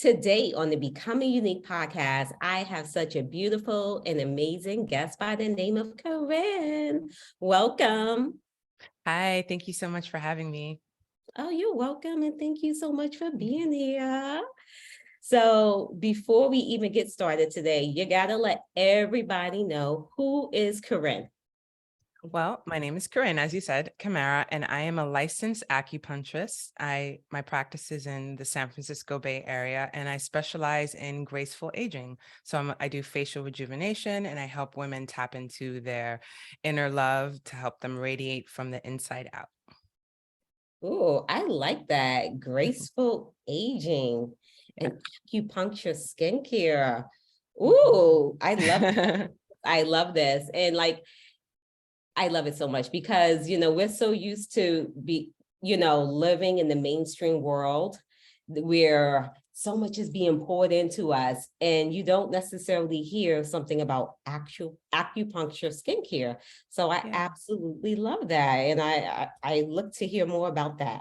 Today on the Becoming Unique podcast, I have such a beautiful and amazing guest by the name of Carine. Welcome. Hi, thank you so much for having me. Oh, you're welcome. And thank you so much for being here. So before we even get started today, you got to let everybody know who is Carine. Well, my name is Carine, as you said, Camara, and I am a licensed acupuncturist. My practice is in the San Francisco Bay Area, and I specialize in graceful aging. So I do facial rejuvenation, and I help women tap into their inner love to help them radiate from the inside out. Oh, I like that. Graceful aging and acupuncture skincare. Ooh, I love this. And I love it so much because, we're so used to living in the mainstream world where so much is being poured into us and you don't necessarily hear something about actual acupuncture skincare. So I Yeah. absolutely love that. And I look to hear more about that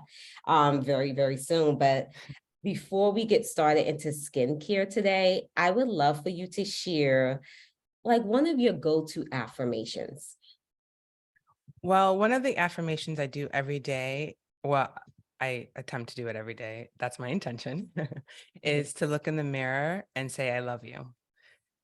very, very soon. But before we get started into skincare today, I would love for you to share like one of your go-to affirmations. Well, one of the affirmations I do every day, well, I attempt to do it every day. That's my intention, is to look in the mirror and say, I love you.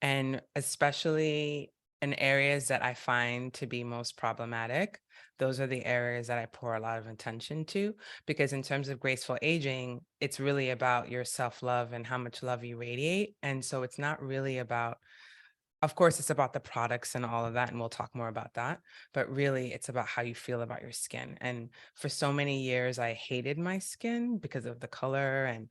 And especially in areas that I find to be most problematic, those are the areas that I pour a lot of attention to, because in terms of graceful aging, it's really about your self-love and how much love you radiate. And so it's not really about, of course, it's about the products and all of that, and we'll talk more about that. But really, it's about how you feel about your skin. And for so many years, I hated my skin because of the color and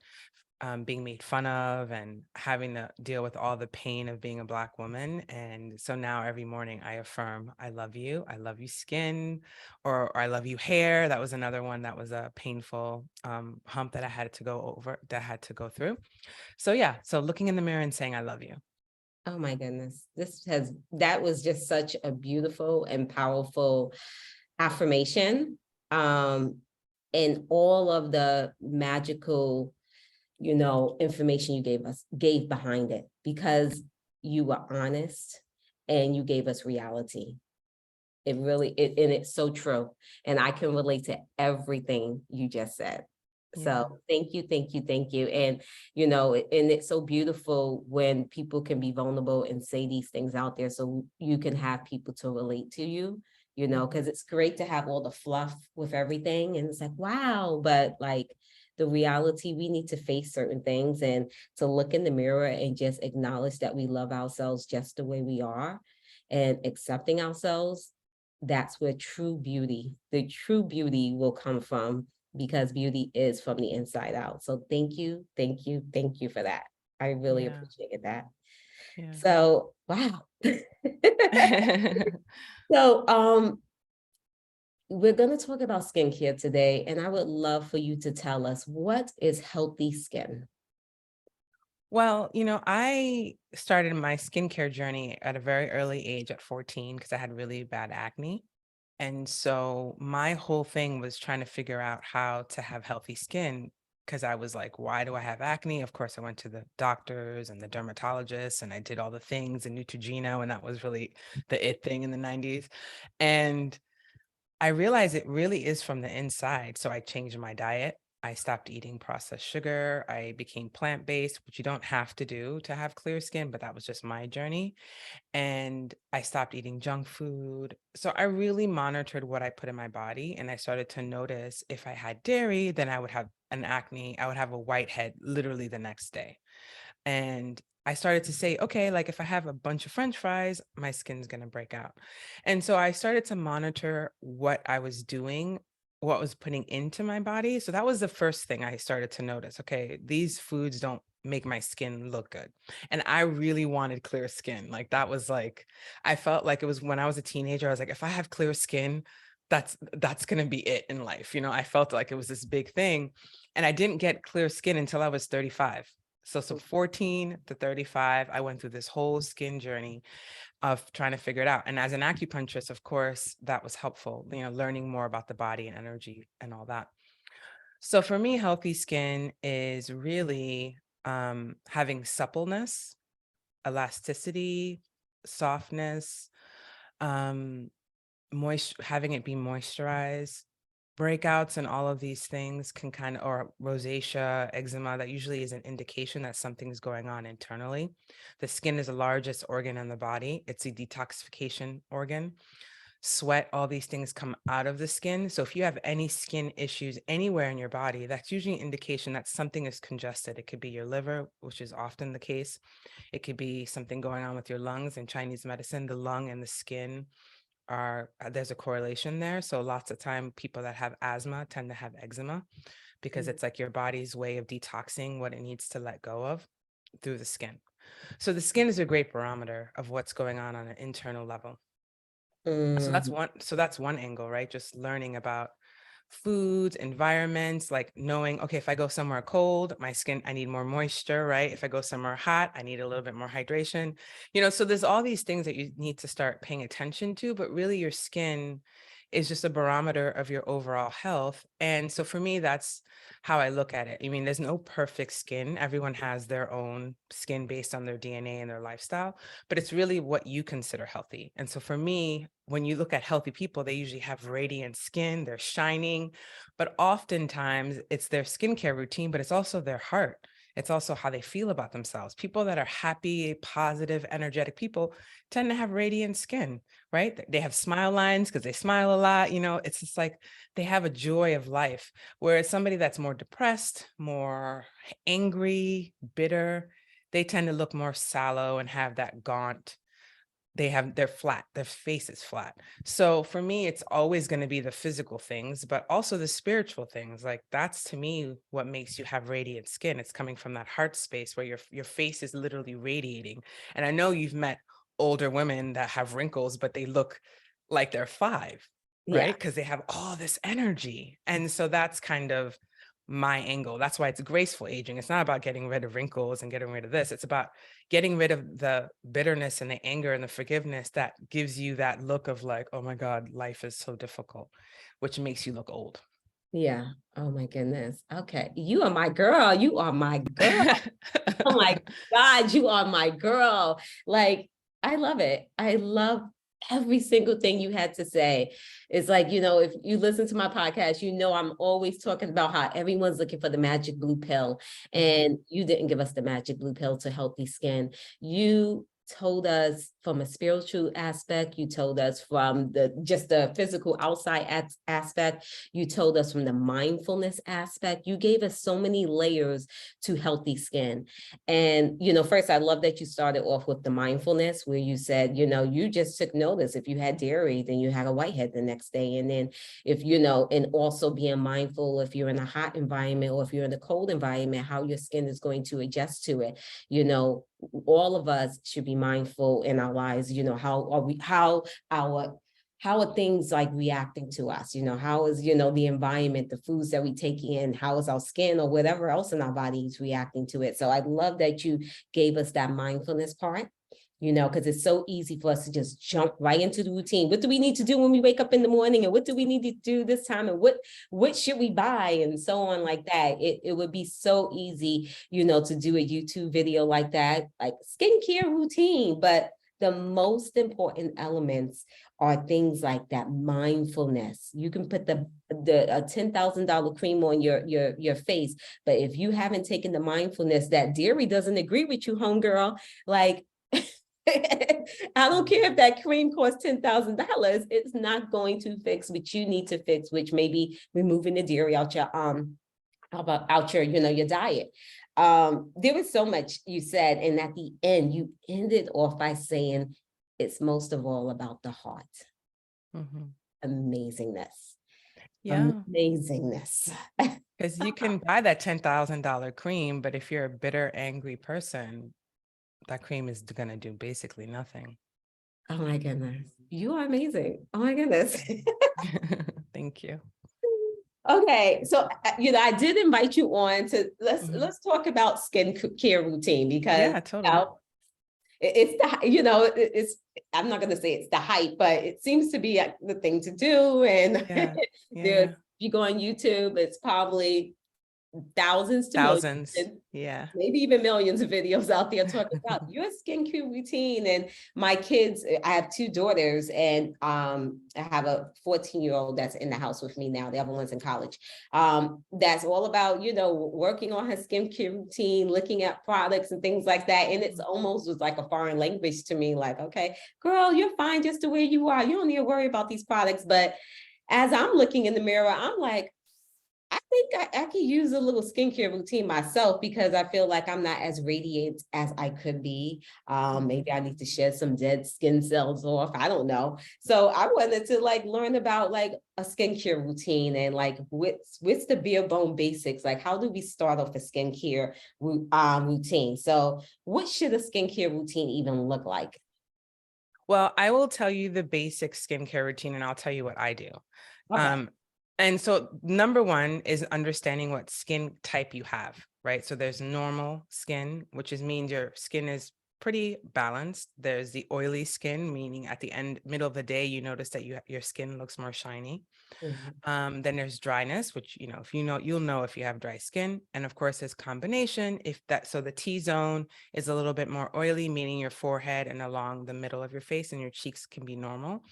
being made fun of and having to deal with all the pain of being a Black woman. And so now every morning I affirm, I love you. I love you skin, or I love you hair. That was another one that was a painful hump that I had to go through. So yeah, so looking in the mirror and saying, I love you. Oh my goodness. That was just such a beautiful and powerful affirmation. And all of the magical, information you gave behind it because you were honest and you gave us reality. And it's so true. And I can relate to everything you just said. Yeah. So thank you, thank you, thank you. And, and it's so beautiful when people can be vulnerable and say these things out there so you can have people to relate to you, because it's great to have all the fluff with everything. And it's like, wow, but like the reality, we need to face certain things and to look in the mirror and just acknowledge that we love ourselves just the way we are and accepting ourselves. That's where the true beauty will come from because beauty is from the inside out. So thank you, thank you, thank you for that. I really Yeah. appreciated that. Yeah. So, wow. So, we're going to talk about skincare today, and I would love for you to tell us what is healthy skin. Well, I started my skincare journey at a very early age at 14 because I had really bad acne. And so my whole thing was trying to figure out how to have healthy skin because I was like, why do I have acne? Of course, I went to the doctors and the dermatologists and I did all the things in Neutrogena, and that was really the it thing in the 90s. And I realized it really is from the inside. So I changed my diet. I stopped eating processed sugar. I became plant-based, which you don't have to do to have clear skin, but that was just my journey. And I stopped eating junk food. So I really monitored what I put in my body. And I started to notice if I had dairy, then I would have an acne. I would have a whitehead literally the next day. And I started to say, okay, like if I have a bunch of French fries, my skin's going to break out. And so I started to monitor what I was doing, what was putting into my body. So that was the first thing I started to notice. Okay, these foods don't make my skin look good. And I really wanted clear skin. Like that was like, I felt like it was when I was a teenager, I was like, if I have clear skin, that's going to be it in life. I felt like it was this big thing. And I didn't get clear skin until I was 35. So 14 to 35, I went through this whole skin journey of trying to figure it out. And as an acupuncturist, of course, that was helpful, learning more about the body and energy and all that. So for me, healthy skin is really having suppleness, elasticity, softness, um, having it be moisturized, breakouts and all of these things can kind of, or rosacea, eczema, that usually is an indication that something's going on internally. The skin is the largest organ in the body. It's a detoxification organ. Sweat, all these things come out of the skin. So if you have any skin issues anywhere in your body, that's usually an indication that something is congested. It could be your liver, which is often the case. It could be something going on with your lungs. In Chinese medicine, the lung and the skin are, there's a correlation there. So lots of time people that have asthma tend to have eczema because it's like your body's way of detoxing what it needs to let go of through the skin. So the skin is a great barometer of what's going on an internal level. So that's one angle, right? Just learning about foods, environments, like knowing, okay, if I go somewhere cold, my skin, I need more moisture, right? If I go somewhere hot, I need a little bit more hydration. So there's all these things that you need to start paying attention to, but really your skin is just a barometer of your overall health. And so for me, that's how I look at it. I mean, there's no perfect skin. Everyone has their own skin based on their DNA and their lifestyle, but it's really what you consider healthy. And so for me, when you look at healthy people, they usually have radiant skin, they're shining, but oftentimes it's their skincare routine, but it's also their heart. It's also how they feel about themselves. People that are happy, positive, energetic people tend to have radiant skin, right? They have smile lines because they smile a lot. It's just like they have a joy of life. Whereas somebody that's more depressed, more angry, bitter, they tend to look more sallow and have that gaunt. They're flat, their face is flat. So for me, it's always going to be the physical things, but also the spiritual things. Like that's to me what makes you have radiant skin. It's coming from that heart space where your face is literally radiating. And I know you've met older women that have wrinkles, but they look like they're 5, Yeah. right? Because they have all this energy. And so that's kind of my angle. That's why it's graceful aging. It's not about getting rid of wrinkles and getting rid of this. It's about getting rid of the bitterness and the anger and the forgiveness that gives you that look of like, oh my God, life is so difficult, which makes you look old. Yeah. Oh my goodness. Okay. You are my girl. You are my girl. Oh my God, you are my girl. Like, I love it. I love every single thing you had to say. It's like, if you listen to my podcast, I'm always talking about how everyone's looking for the magic blue pill. And you didn't give us the magic blue pill to healthy skin. You told us from a spiritual aspect, you told us from the physical outside aspect, you told us from the mindfulness aspect. You gave us so many layers to healthy skin. And first, I love that you started off with the mindfulness where you said, you just took notice if you had dairy, then you had a whitehead the next day. And then if and also being mindful if you're in a hot environment or if you're in a cold environment, how your skin is going to adjust to it. All of us should be mindful in our lives. How are things like reacting to us? How is, the environment, the foods that we take in, how is our skin or whatever else in our bodies reacting to it? So I love that you gave us that mindfulness part, because it's so easy for us to just jump right into the routine. What do we need to do when we wake up in the morning? And what do we need to do this time? And what should we buy? And so on like that. It would be so easy, to do a YouTube video like that, like skincare routine. But the most important elements are things like that mindfulness. You can put the $10,000 cream on your face, but if you haven't taken the mindfulness that dairy doesn't agree with you, homegirl, like I don't care if that cream costs $10,000, it's not going to fix what you need to fix, which may be removing the dairy out your your diet. There was so much you said, and at the end, you ended off by saying it's most of all about the heart. Amazingness. Yeah. Amazingness. Because you can buy that $10,000 cream, but if you're a bitter, angry person, that cream is going to do basically nothing. Oh my goodness. You are amazing. Oh my goodness. Thank you. Okay, so I did invite you on to let's talk about skincare routine because yeah, totally. It's it's I'm not going to say it's the hype, but it seems to be the thing to do. And Yeah. if you go on YouTube, it's probably thousands to Thousands. millions, Yeah. maybe even millions of videos out there talking about your skincare routine. And my kids, I have two daughters, and I have a 14-year-old that's in the house with me now. The other one's in college. That's all about, working on her skincare routine, looking at products and things like that. And it's almost was like a foreign language to me, like, okay, girl, you're fine just the way you are. You don't need to worry about these products. But as I'm looking in the mirror, I'm like, I think I could use a little skincare routine myself, because I feel like I'm not as radiant as I could be. Maybe I need to shed some dead skin cells off. I don't know. So I wanted to like learn about like a skincare routine, and like what's the bare bone basics? Like, how do we start off a skincare routine? So what should a skincare routine even look like? Well, I will tell you the basic skincare routine and I'll tell you what I do. Okay. Um, and so number one is understanding what skin type you have, right? So there's normal skin, which means your skin is pretty balanced. There's the oily skin, meaning at the middle of the day, you notice that your skin looks more shiny. Mhm. Then there's dryness, which, if you'll know if you have dry skin. And of course, there's combination. So the T zone is a little bit more oily, meaning your forehead and along the middle of your face and your cheeks can be normal.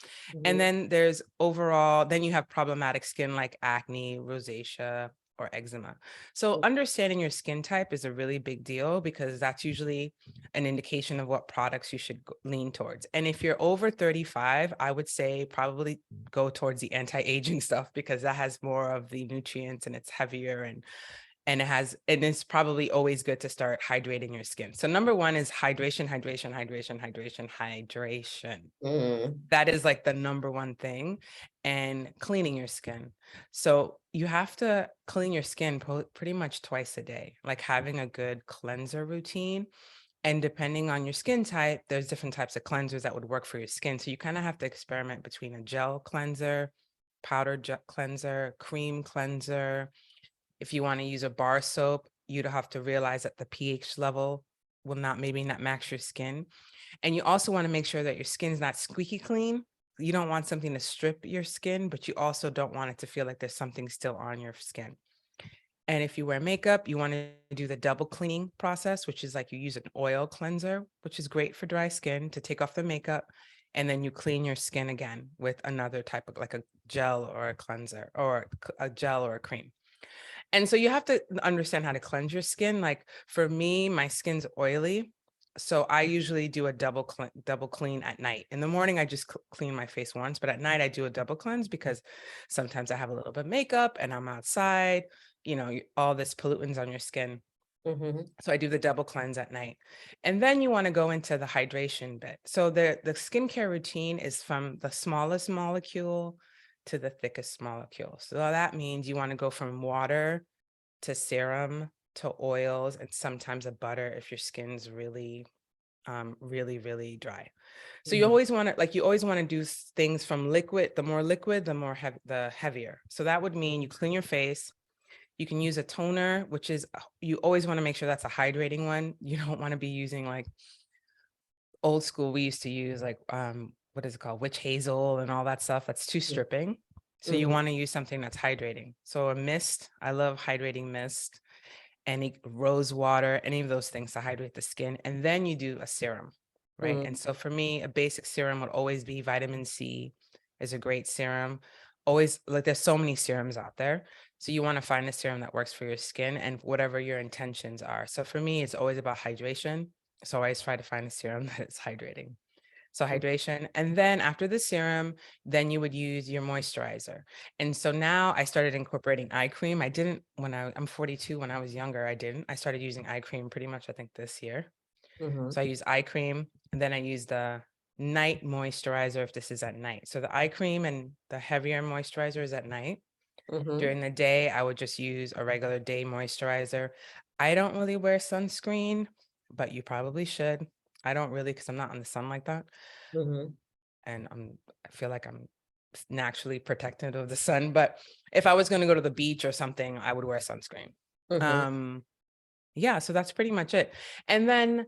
And Mhm. then then you have problematic skin like acne, rosacea, or eczema. So understanding your skin type is a really big deal, because that's usually an indication of what products you should lean towards. And if you're over 35, I would say probably go towards the anti-aging stuff, because that has more of the nutrients and it's heavier, and it's probably always good to start hydrating your skin. So number one is hydration, hydration, hydration, hydration, hydration. Mhm. That is like the number one thing. And cleaning your skin. So you have to clean your skin pretty much twice a day, like having a good cleanser routine. And depending on your skin type, there's different types of cleansers that would work for your skin. So you kind of have to experiment between a gel cleanser, powdered gel cleanser, cream cleanser. If you want to use a bar soap, you'd have to realize that the pH level will maybe not match your skin. And you also want to make sure that your skin's not squeaky clean. You don't want something to strip your skin, but you also don't want it to feel like there's something still on your skin. And if you wear makeup, you want to do the double cleaning process, which is like you use an oil cleanser, which is great for dry skin to take off the makeup. And then you clean your skin again with another type of like a gel or a cleanser, or a gel or a cream. And so you have to understand how to cleanse your skin. Like for me, my skin's oily. So I usually do a double clean at night. In the morning, I just clean my face once, but at night I do a double cleanse, because sometimes I have a little bit of makeup and I'm outside, all this pollutants on your skin. Mhm. So I do the double cleanse at night. And then you want to go into the hydration bit. So the skincare routine is from the smallest molecule to the thickest molecule. So that means you want to go from water to serum to oils, and sometimes a butter if your skin's really really, really dry. So you Mhm. always want to do things from liquid. The more liquid, the heavier. So that would mean you clean your face. You can use a toner, which is you always want to make sure that's a hydrating one. You don't want to be using like old school. We used to use like what is it called, witch hazel and all that stuff. That's too stripping. So you Mhm. want to use something that's hydrating. So a mist, I love hydrating mist, any rose water, any of those things to hydrate the skin. And then you do a serum, right? Mhm. And so for me, a basic serum would always be vitamin C is a great serum. Always, like, there's so many serums out there. So you want to find a serum that works for your skin and whatever your intentions are. So for me, it's always about hydration. So I always try to find a serum that is hydrating. So hydration. And then after the serum, then you would use your moisturizer. And so now I started incorporating eye cream. I didn't I'm 42. When I was younger, I didn't. I started using eye cream pretty much, I think, this year. Mhm. So I use eye cream, and then I use the night moisturizer if this is at night. So the eye cream and the heavier moisturizer is at night. Mhm. During the day, I would just use a regular day moisturizer. I don't really wear sunscreen, but you probably should. I don't really, because I'm not in the sun like that, Mhm. and I feel like I'm naturally protected of the sun. But if I was going to go to the beach or something, I would wear sunscreen. Mhm. Um, yeah, so that's pretty much it. And then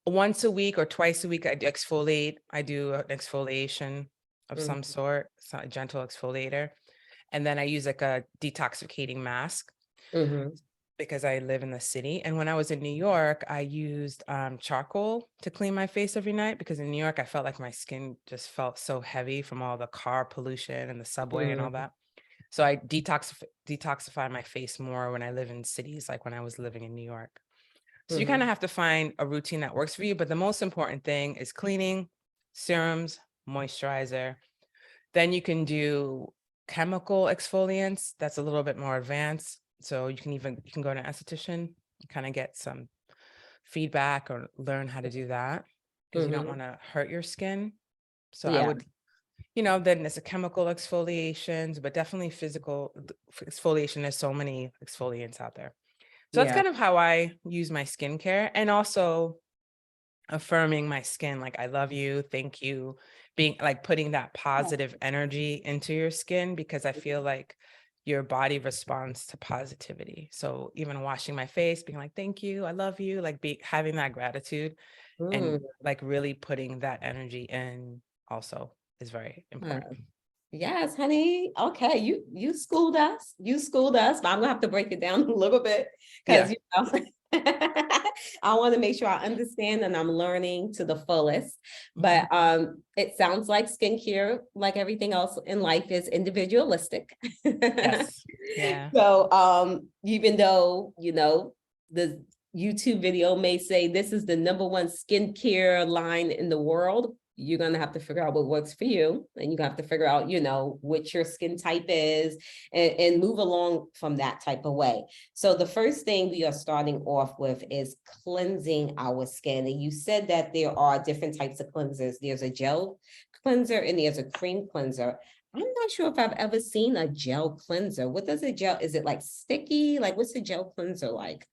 once a week or twice a week, I do exfoliate. I do an exfoliation of some Mhm. sort, so a gentle exfoliator. And then I use like a detoxificating mask. Mhm. because I live in the city. And when I was in New York, I used charcoal to clean my face every night, because in New York, I felt like my skin just felt so heavy from all the car pollution and the subway and all Mhm, that. So I detoxify my face more when I live in cities, like when I was living in New York. So you kind of mhm. have to find a routine that works for you. But the most important thing is cleaning, serums, moisturizer. Then you can do chemical exfoliants. That's a little bit more advanced. So you can go to an esthetician, kind of get some feedback or learn how to do that, because you don't Mhm. want to hurt your skin. So I Yeah, would, then there's a chemical exfoliations, but definitely physical exfoliation. There's so many exfoliants out there. So that's yeah. kind of how I use my skincare, and also affirming my skin, like, I love you, thank you, being like putting that positive energy into your skin, because I feel like your body responds to positivity. So even washing my face, being like, thank you, I love you, like having that gratitude, and Mm. like really putting that energy in also is very Yeah. important. Yes, honey. Okay, you schooled us. You schooled us, but I'm gonna have to break it down a little bit because Yeah. I want to make sure I understand and I'm learning to the fullest. Mhm. But it sounds like skincare, like everything else in life, is individualistic. Yes. Yeah. So even though the YouTube video may say this is the number one skincare line in the world, you're going to have to figure out what works for you. And you have to figure out, what your skin type is, and move along from that type of way. So the first thing we are starting off with is cleansing our skin. And you said that there are different types of cleansers. There's a gel cleanser and there's a cream cleanser. I'm not sure if I've ever seen a gel cleanser. What does a gel, is it like sticky? Like what's a gel cleanser like?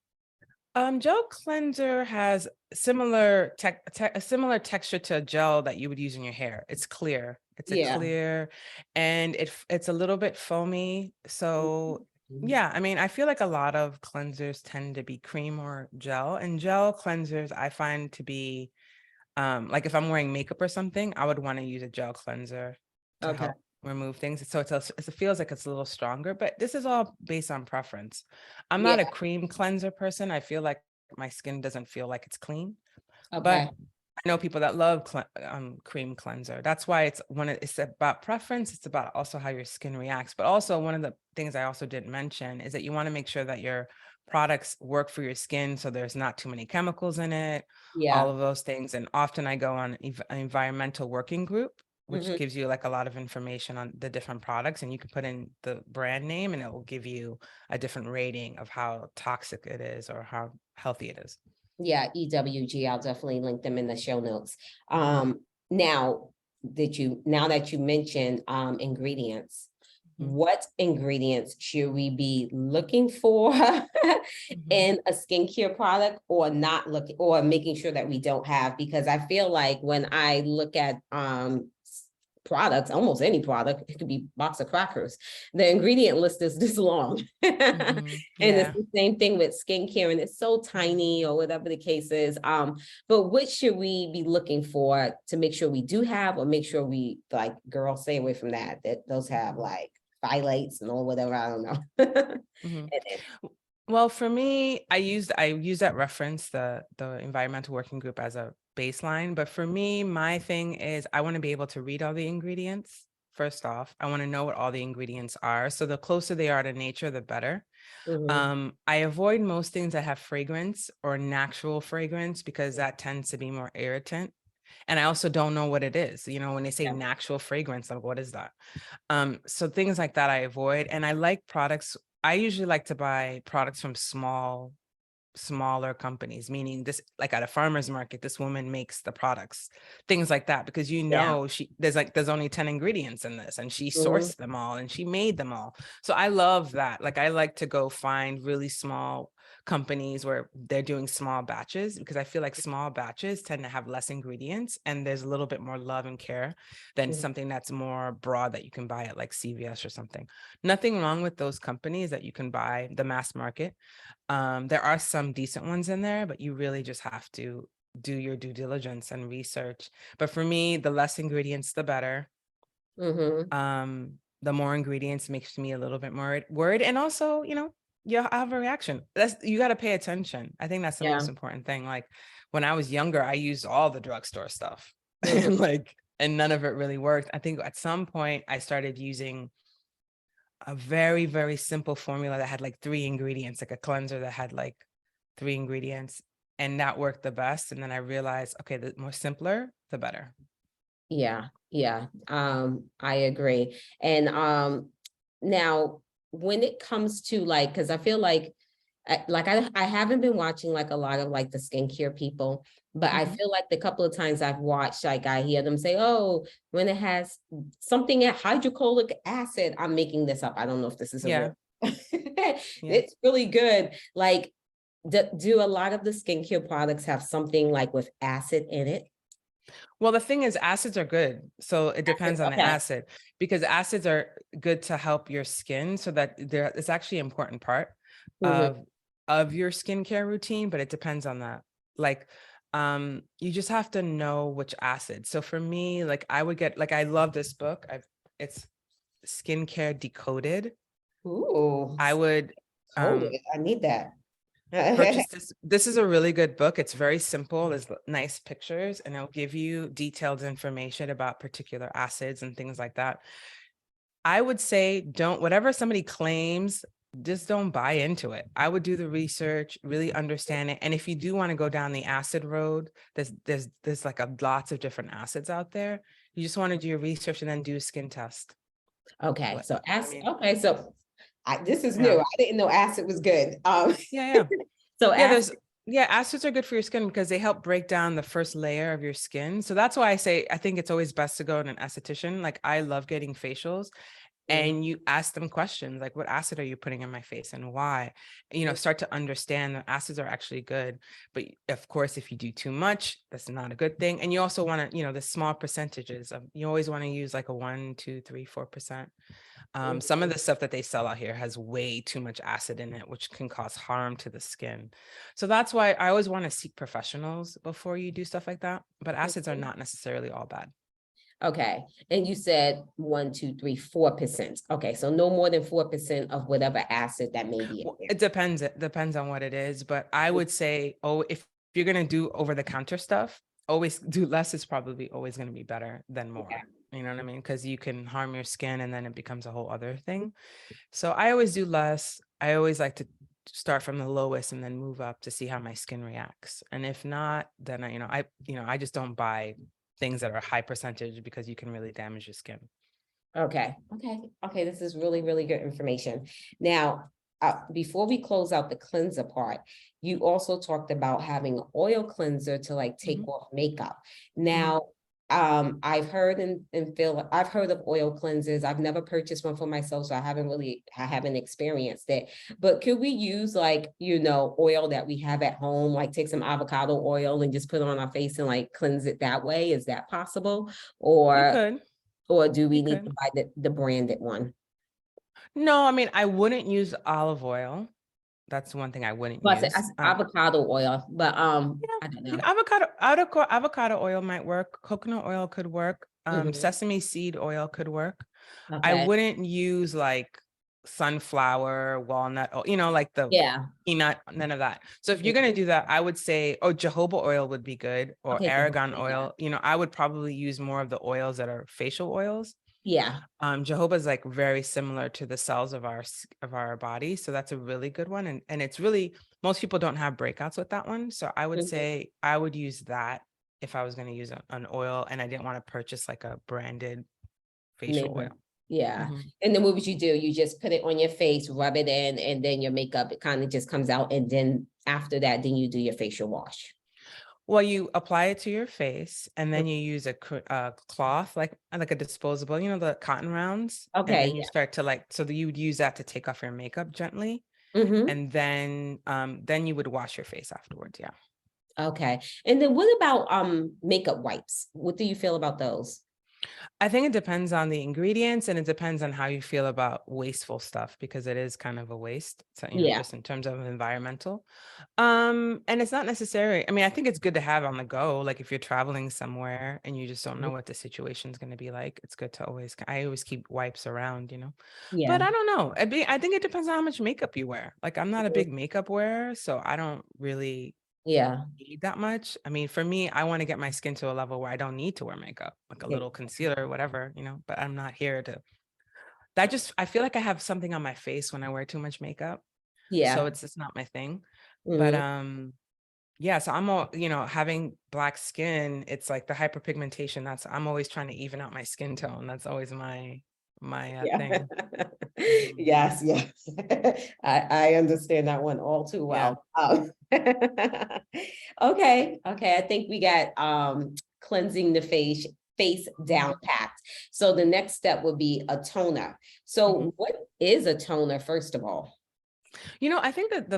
Gel cleanser has a similar texture to a gel that you would use in your hair. It's clear. It's a Yeah. clear, and it's a little bit foamy. So yeah, I mean, I feel like a lot of cleansers tend to be cream or gel, and gel cleansers I find to be like if I'm wearing makeup or something, I would want to use a gel cleanser to Okay. help remove things. So it feels like it's a little stronger, but this is all based on preference. I'm Yeah. not a cream cleanser person. I feel like my skin doesn't feel like it's clean, but Okay. I know people that love cream cleanser. That's why it's about preference. It's about also how your skin reacts. But also one of the things I also didn't mention is that you want to make sure that your products work for your skin, so there's not too many chemicals in it, all Yeah. of those things. And often I go on an environmental working group, which Mhm. gives you like a lot of information on the different products, and you can put in the brand name and it will give you a different rating of how toxic it is or how healthy it is. Yeah, EWG. I'll definitely link them in the show notes. Mhm, Now now that you mentioned ingredients, mhm, what ingredients should we be looking for mhm. in a skincare product, or not looking, or making sure that we don't have? Because I feel like when I look at products, almost any product, it could be box of crackers, the ingredient list is this long. And Mhm. it's Yeah. the same thing with skincare, and it's so tiny, or whatever the case is. But what should we be looking for to make sure we do have, or make sure we, like, girls, stay away from that those have Mhm. like phthalates and all whatever, I don't know. Mhm. And then- Well, for me, I use that reference, the environmental working group, as a baseline. But for me, my thing is I want to be able to read all the ingredients. First off, I want to know what all the ingredients are. So the closer they are to nature, the better. Mhm. I avoid most things that have fragrance or natural fragrance, because that tends to be more irritant. And I also don't know what it is. When they say Yeah. natural fragrance, like what is that? So things like that I avoid. And I like products. I usually like to buy products from smaller companies, meaning this, like at a farmer's market, this woman makes the products, things like that, because Yeah. there's only 10 ingredients in this, and she Mhm. sourced them all and she made them all. So I love that. Like I like to go find really small companies where they're doing small batches, because I feel like small batches tend to have less ingredients and there's a little bit more love and care than Mhm. something that's more broad that you can buy at like CVS or something. Nothing wrong with those companies that you can buy the mass market. There are some decent ones in there, but you really just have to do your due diligence and research. But for me, the less ingredients, the better. Mhm. The more ingredients makes me a little bit more worried. And also, Yeah, I have a reaction. That's, you got to pay attention. I think that's the Yeah. most important thing. Like when I was younger, I used all the drugstore stuff Mhm. and like, and none of it really worked. I think at some point I started using a very, very simple formula that had like 3 ingredients, like a cleanser that had like 3 ingredients, and that worked the best. And then I realized, okay, the more simpler, the better. Yeah, yeah, I agree. And now when it comes to like, because I feel like I haven't been watching like a lot of like the skincare people, but I Mhm. feel like the couple of times I've watched, like I hear them say, oh, when it has something at hydrochloric acid, I'm making this up. I don't know if this is a Yeah. real. Yeah. It's really good. Like, do a lot of the skincare products have something like with acid in it? Well, the thing is, acids are good. So it Acid, depends on the okay. acid, because acids are good to help your skin, so that there it's actually an important part Mhm. of your skincare routine, but it depends on that. Like, you just have to know which acid. So for me, like I would get, like I love this book. It's Skincare Decoded. Ooh, I would hold um it. I need that. purchase this. This is a really good book. It's very simple. There's nice pictures, and it'll give you detailed information about particular acids and things like that. I would say don't, whatever somebody claims, just don't buy into it. I would do the research, really understand it. And if you do want to go down the acid road, there's like lots of different acids out there. You just want to do your research and then do a skin test. Okay, What so you know what I acid. mean? Okay, so this is Yeah. new. I didn't know acid was good. Yeah, yeah. So Yeah, acid. acids are good for your skin because they help break down the first layer of your skin. So that's why I say I think it's always best to go to an esthetician. Like I love getting facials, Mhm, and you ask them questions like, what acid are you putting in my face and why? You know, start to understand that acids are actually good. But of course, if you do too much, that's not a good thing. And you also want to, you know, the small percentages of, you always want to use like a 1, 2, 3, 4%. Some of mhm. the stuff that they sell out here has way too much acid in it, which can cause harm to the skin. So that's why I always want to seek professionals before you do stuff like that. But acids are Mhm. not necessarily all bad. Okay, and you said 1, 2, 3, 4%. Okay, so no more than 4% of whatever acid that may be in Well, it depends. It depends on what it is. But I there. would say, oh, if you're gonna do over the counter stuff, always do less is probably always gonna be better than Okay. more. You know what I mean? Because you can harm your skin and then it becomes a whole other thing. So I always do less. I always like to start from the lowest and then move up to see how my skin reacts. And if not, then I just don't buy things that are high percentage because you can really damage your skin. Okay, okay, okay. This is really, really good information. Now, before we close out the cleanser part, you also talked about having an oil cleanser to like take Mhm, off makeup. mhm. Now, I've heard and feel I've heard of oil cleansers. I've never purchased one for myself, so I haven't experienced it. But could we use like, oil that we have at home, like take some avocado oil and just put it on our face and like cleanse it that way? Is that possible? You Or could, or do we you need could. to buy the branded one? No, I mean, I wouldn't use olive oil. That's one thing I wouldn't Well, I use. said avocado oil, but Yeah, I don't you know, know. avocado oil might work. Coconut oil could work. Mhm. Sesame seed oil could work. I Okay. wouldn't use like sunflower, walnut, like the Yeah. peanut, none of that. So if you're gonna Mhm. do that, I would say, oh, jojoba oil would be good, or Okay, so argan yeah. oil. I would probably use more of the oils that are facial oils. Yeah. Jojoba is like very similar to the cells of of our body, so that's a really good one, and it's really, most people don't have breakouts with that one, so I would Mhm. say I would use that if I was going to use an oil and I didn't want to purchase like a branded facial Neighbor. oil. Yeah. Mhm. And then what would you do? You just put it on your face, rub it in, and then your makeup, it kind of just comes out. And then after that, then you do your facial wash. Well, you apply it to your face, and Mm. then you use a cloth, like a disposable, the cotton rounds, and Okay. then you start to like, so that you would use that to take off your makeup gently, Yeah. Hmm. and then you would wash your face afterwards. Yeah. Okay. And then what about makeup wipes? What do you feel about those? I think it depends on the ingredients, and it depends on how you feel about wasteful stuff, because it is kind of a waste. So, Yeah. just in terms of environmental. And it's not necessary. I mean, I think it's good to have on the go. Like if you're traveling somewhere and you just don't know what the situation's going to be like, it's good to I always keep wipes around. But Yeah. I don't know. I think it depends on how much makeup you wear. Like I'm not a big makeup wearer, so I don't really Yeah. need that much. I mean, for me, I want to get my skin to a level where I don't need to wear makeup, like a Yeah. little concealer, whatever, but I'm not here to I feel like I have something on my face when I wear too much makeup. So Yeah. it's just not my thing. But Mhm. yeah, so I'm having black skin, it's like the hyperpigmentation. I'm always trying to even out my skin tone. That's always my Yeah. thing. Mhm. Yes, yes. I understand that one all too Yeah. well. Okay, okay. I think we got cleansing the face down Mhm. packed. So the next step would be a toner. Mhm. So what is a toner, first of all? I think that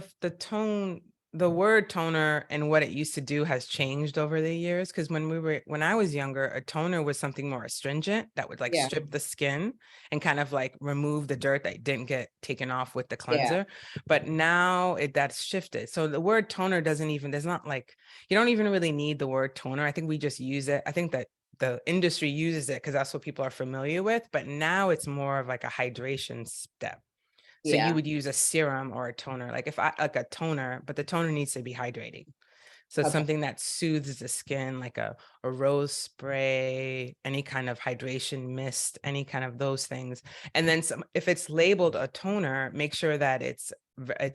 the word toner and what it used to do has changed over the years. Because when I was younger, a toner was something more astringent that would like Yeah, strip the skin and kind of like remove the dirt that didn't get taken off with the yeah, cleanser. But now that's shifted. So the word toner there's not like, you don't even really need the word toner. I think we just use it. I think that the industry uses it because that's what people are familiar with. But now it's more of like a hydration step. So you yeah. would use a serum or a toner, like if I like a toner, but the toner needs to be hydrating. So Okay. something that soothes the skin, like a rose spray, any kind of hydration mist, any kind of those things. And then if it's labeled a toner, make sure that it's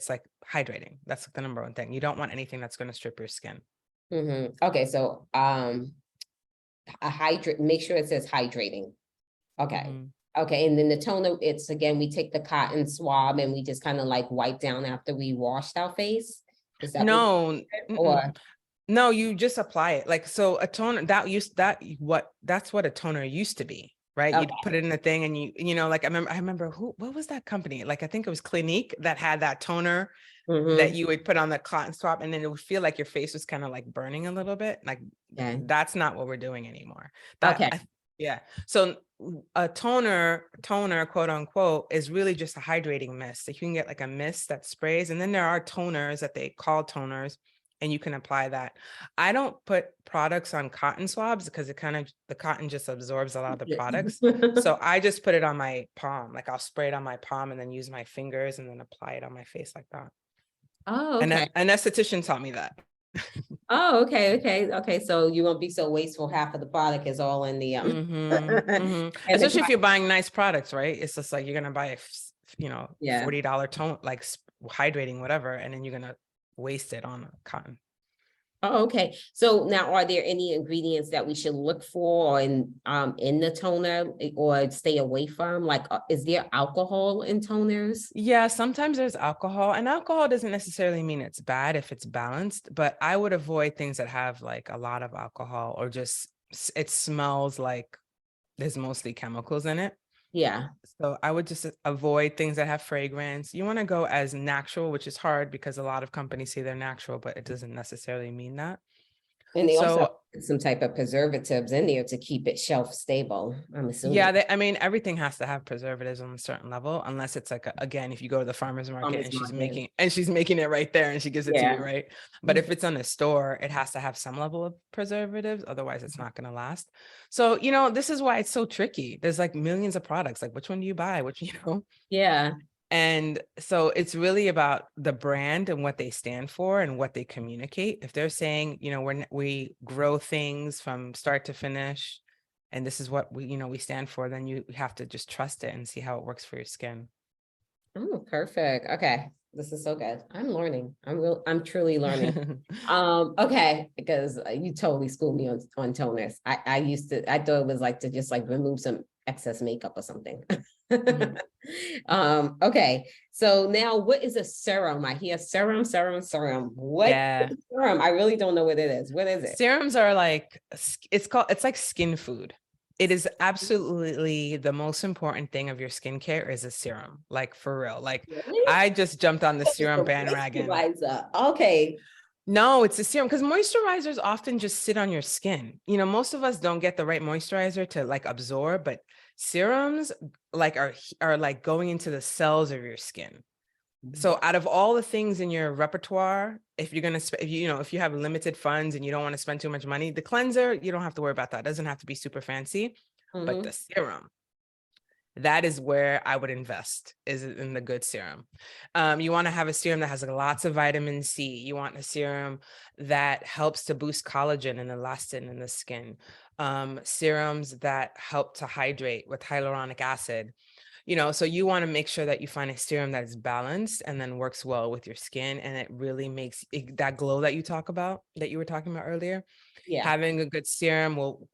like hydrating. That's the number one thing. You don't want anything that's going to strip your skin. Okay, so a hydrate, make sure it says hydrating. Okay. Mhm. Okay, and then the toner, it's again, we take the cotton swab and we just kind of like wipe down after we washed our face. Is that what, No, mm-mm. or, No, you just apply it. Like, so a toner that's what a toner used to be, right? You'd okay. put it in a thing and like I remember what was that company? Like, I think it was Clinique that had that toner that Mm-hmm. you would put on the cotton swab, and then it would feel like your face was kind of like burning a little bit. Like Okay. that's not what we're doing anymore. Okay. Yeah. So a toner, quote unquote, is really just a hydrating mist. So you can get like a mist that sprays, and then there are toners that they call toners, and you can apply that. I don't put products on cotton swabs because the cotton just absorbs a lot of the products. So I just put it on my palm. Like I'll spray it on my palm and then use my fingers and then apply it on my face like that. Oh, And okay. an esthetician taught me that. Oh, okay, okay, okay. So you won't be so wasteful. Half of the product is all in the and the Especially if you're buying nice products, right? It's just like you're gonna buy yeah. $40 tone, like hydrating, whatever, and then you're gonna waste it on cotton. Oh, okay. So now are there any ingredients that we should look for in the toner or stay away from? Like is there alcohol in toners? Yeah, sometimes there's alcohol, and alcohol doesn't necessarily mean it's bad if it's balanced, but I would avoid things that have like a lot of alcohol or just it smells like there's mostly chemicals in it. Yeah. So I would just avoid things that have fragrance. You want to go as natural, which is hard because a lot of companies say they're natural, but it doesn't necessarily mean that. And they also So put some type of preservatives in there to keep it shelf stable, I'm yeah, assuming. I mean, everything has to have preservatives on a certain level, unless it's like, again, if you go to the farmer's market Farmers and market. she's making it right there and she gives it to Yeah. you, right? But if it's on a store, it has to have some level of preservatives, otherwise it's not going to last. So, this is why it's so tricky. There's like millions of products. Like, which one do you buy? Which. Yeah. And so it's really about the brand and what they stand for and what they communicate. If they're saying, we grow things from start to finish, and this is what we stand for, then you have to just trust it and see how it works for your skin. Oh, perfect. Okay. This is so good. I'm learning. I'm truly learning. Okay, because you totally schooled me on toners. I thought it was like to just like remove some excess makeup or something. Mhm. Okay. So now what is a serum? I hear serum. What Yeah. is a serum? I really don't know what it is. What is it? Serums are like, it's like skin food. It is absolutely the most important thing of your skincare is a serum, like for real. Like Really? I just jumped on the It's serum a bandwagon. moisturizer. Okay. No, it's a serum because moisturizers often just sit on your skin. You know, most of us don't get the right moisturizer to like absorb, but serums like are like going into the cells of your skin. So out of all the things in your repertoire, if you're gonna if you know if you have limited funds and you don't want to spend too much money, the cleanser, you don't have to worry about that. It doesn't have to be super fancy, but the Mhm. serum, that is where I would invest, is in the good serum. You want to have a serum that has like, lots of vitamin C. You want a serum that helps to boost collagen and elastin in the skin. Serums that help to hydrate with hyaluronic acid. You know, so you want to make sure that you find a serum that is balanced and then works well with your skin, and it really makes that glow that you were talking about earlier. Yeah. Having a good serum will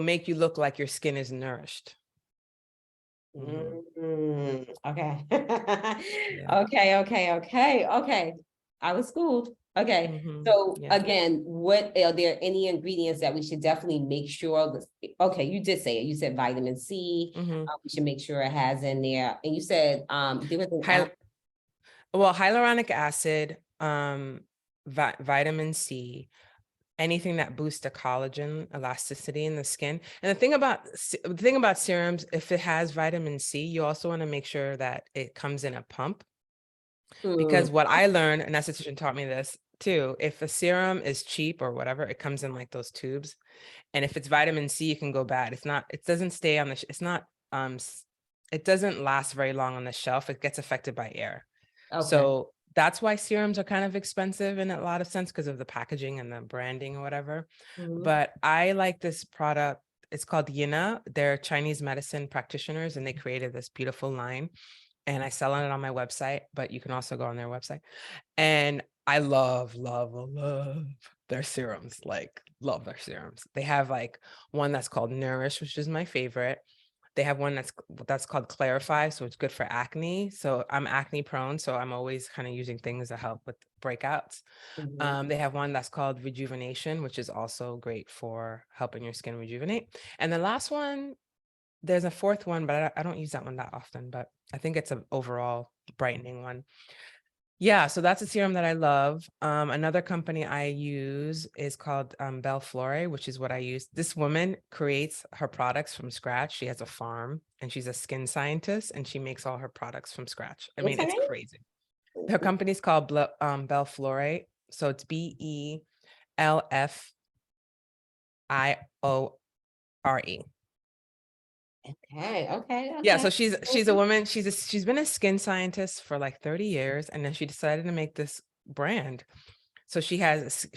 make you look like your skin is nourished. Mhm. Okay. Yeah. Okay. I was schooled. Okay. Mhm. So Yeah. again, what are there any ingredients that we should definitely make sure okay, you did say it. You said vitamin C. Mhm. We should make sure it has in there. And you said there was an Hy well, hyaluronic acid, vitamin C, anything that boosts the collagen elasticity in the skin. And the thing about serums, if it has vitamin C, you also want to make sure that it comes in a pump. mm, Because what I learned, an esthetician taught me this too, if a serum is cheap or whatever, it comes in like those tubes. And if it's vitamin C, it can go bad. It doesn't stay on it's not, it doesn't last very long on the shelf. It gets affected by air. okay. So that's why serums are kind of expensive in a lot of sense because of the packaging and the branding or whatever. Mhm. But I like this product. It's called Yina. They're Chinese medicine practitioners and they created this beautiful line. And I sell it on my website, but you can also go on their website. And I love their serums, like love their serums. They have like one that's called Nourish, which is my favorite. They have one that's called Clarify, so it's good for acne. So I'm acne prone, so I'm always kind of using things that help with breakouts. Mhm. They have one that's called Rejuvenation, which is also great for helping your skin rejuvenate. And the last one, there's a fourth one, but I don't use that one that often, but I think it's an overall brightening one. Yeah, so that's a serum that I love. Another company I use is called Bellflore, which is what I use. This woman creates her products from scratch. She has a farm and she's a skin scientist and she makes all her products from scratch. I What's mean, her it's name? crazy. Her company's called Bellflore. So it's Bellfiore. Yeah, so Okay. she's a woman. She's been a skin scientist for like 30 years, and then she decided to make this brand. So she has a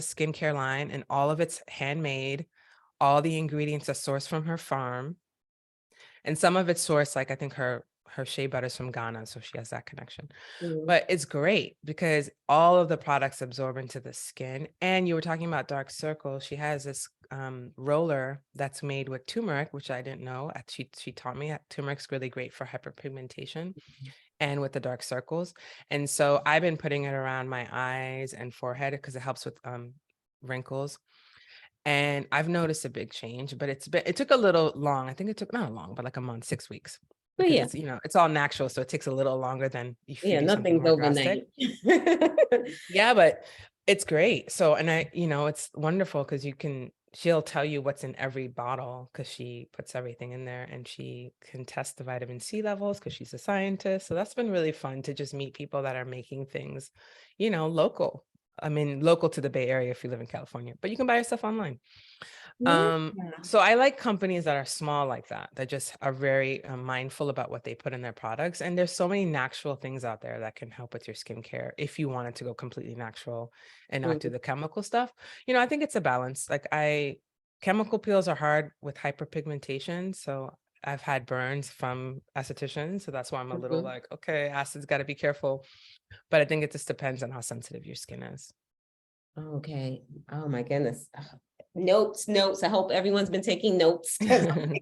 skincare line, and all of it's handmade. All the ingredients are sourced from her farm, and some of it's sourced, like I think her shea butter's from Ghana, so she has that connection. Mhm. But it's great because all of the products absorb into the skin. And you were talking about dark circles. She has this roller that's made with turmeric, which I didn't know. She taught me that turmeric's really great for hyperpigmentation and with the dark circles. And so I've been putting it around my eyes and forehead because it helps with wrinkles. And I've noticed a big change, but it took a little long. I think it took not long, but like a month, 6 weeks, Oh because yeah. it's, it's all natural. So it takes a little longer than if you Yeah, do something nothing's more drastic. overnight. Yeah, but it's great. So, and it's wonderful because she'll tell you what's in every bottle because she puts everything in there and she can test the vitamin C levels because she's a scientist. So that's been really fun to just meet people that are making things, local. I mean, local to the Bay Area if you live in California, but you can buy your stuff online. Yeah. So I like companies that are small like that just are very mindful about what they put in their products. And there's so many natural things out there that can help with your skincare if you wanted to go completely natural and not do Mhm. the chemical stuff. I think it's a balance. Chemical peels are hard with hyperpigmentation. So I've had burns from estheticians. So that's why I'm a little Mhm. like, okay, acid's got to be careful. But I think it just depends on how sensitive your skin is. Okay. Oh my goodness. Notes. I hope everyone's been taking notes because I'm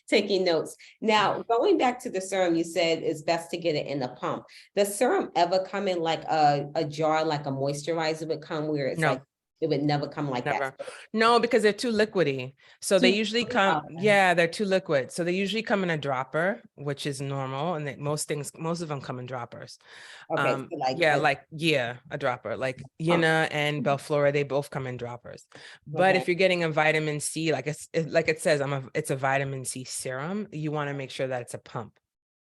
taking notes. Now, going back to the serum, you said it's best to get it in the pump. Does serum ever come in like a jar, like a moisturizer would come where it's like, No. It would never come like that. Never. No, because they're too liquidy. So they Too- usually come, okay. yeah, they're too liquid. So they usually come in a dropper, which is normal. And most of them come in droppers. Okay, so like, Yeah, a dropper, like huh, Yina and Belflora, they both come in droppers. But okay, if you're getting a vitamin C, like it says, it's a vitamin C serum, you want to make sure that it's a pump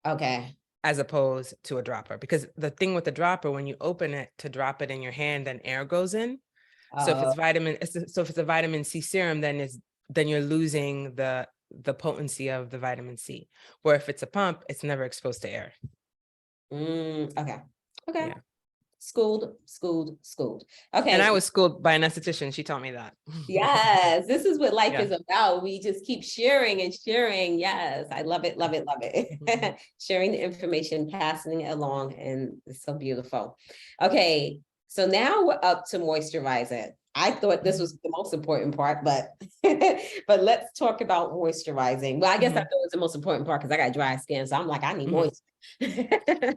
okay. as opposed to a dropper. Because the thing with the dropper, when you open it to drop it in your hand, then air goes in. So if Uh, it's a vitamin C serum, then you're losing the potency of the vitamin C. Where if it's a pump, it's never exposed to air. okay, okay. Yeah. Schooled. And Okay, I was schooled by an esthetician. She taught me that. yes, this is what life Yeah. is about. We just keep sharing and sharing. Yes, I love it, love it, love it. Sharing the information, passing it along, and it's so beautiful. Okay, so now we're up to moisturizer. I thought this was the most important part, but but let's talk about moisturizing. Well, I guess I thought it was the most important part because I got dry skin, so I'm like, I need moisture.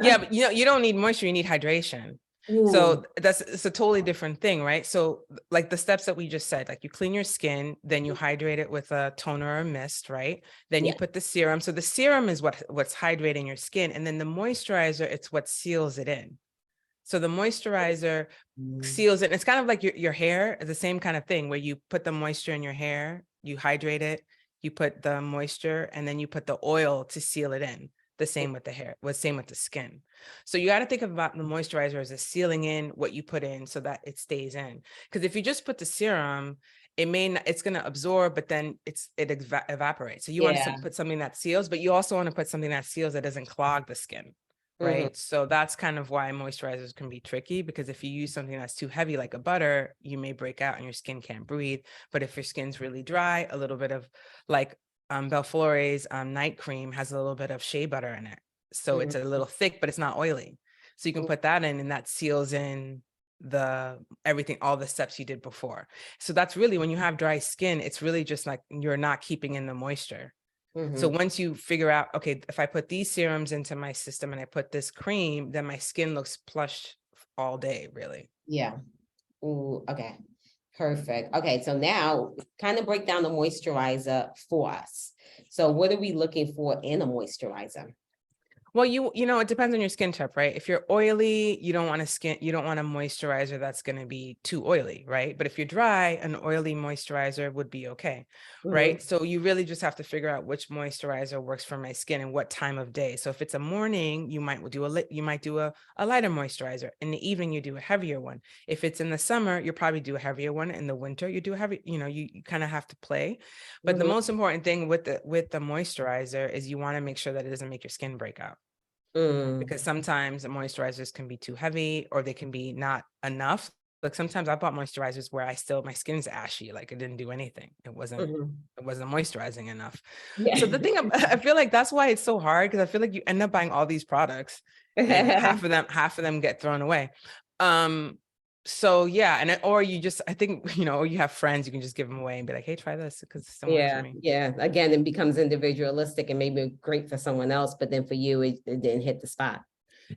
Yeah, but you don't need moisture, you need hydration. Ooh, So it's a totally different thing, right? So like the steps that we just said, like you clean your skin, then you hydrate it with a toner or mist, right? Then you yeah. put the serum. So the serum is what's hydrating your skin, and then the moisturizer, it's what seals it in. So the moisturizer seals it. It's kind of like your hair is the same kind of thing where you put the moisture in your hair, you hydrate it, you put the moisture, and then you put the oil to seal it in. The same with the hair, same with the skin. So you got to think about the moisturizer as a sealing in what you put in so that it stays in. Because if you just put the serum, it may not, it's going to absorb, but then it evaporates. So you want to Yeah. put something that seals, but you also want to put something that seals that doesn't clog the skin. Mhm. Right. So that's kind of why moisturizers can be tricky, because if you use something that's too heavy, like a butter, you may break out and your skin can't breathe. But if your skin's really dry, a little bit of like Belflore's night cream has a little bit of shea butter in it. So it's Mhm. a little thick, but it's not oily. So you can put that in and that seals in everything, all the steps you did before. So that's really, when you have dry skin, it's really just like you're not keeping in the moisture. So Mhm. once you figure out, okay, if I put these serums into my system and I put this cream, then my skin looks plush all day, really. Yeah. Ooh, okay. Perfect. Okay, so now kind of break down the moisturizer for us. So what are we looking for in a moisturizer? Well, it depends on your skin type, right? If you're oily, you don't want a moisturizer that's going to be too oily, right? But if you're dry, an oily moisturizer would be okay, Mhm. right? So you really just have to figure out which moisturizer works for my skin and what time of day. So if it's a morning, you might do a lighter moisturizer. In the evening, you do a heavier one. If it's in the summer, you'll probably do a heavier one. In the winter, you do a heavy, you kind of have to play. But the Mhm. most important thing with the moisturizer is you want to make sure that it doesn't make your skin break out, Mm. because sometimes the moisturizers can be too heavy or they can be not enough. Like sometimes I bought moisturizers where my skin's ashy, like it didn't do anything. Mhm. It wasn't moisturizing enough. So Yeah. the thing, I feel like that's why it's so hard, because I feel like you end up buying all these products and half of them get thrown away. So yeah, or you just, I think, you have friends, you can just give them away and be like, hey, try this because it's work for Yeah, me. yeah. Again, it becomes individualistic and maybe great for someone else, but then for you, it didn't hit the spot.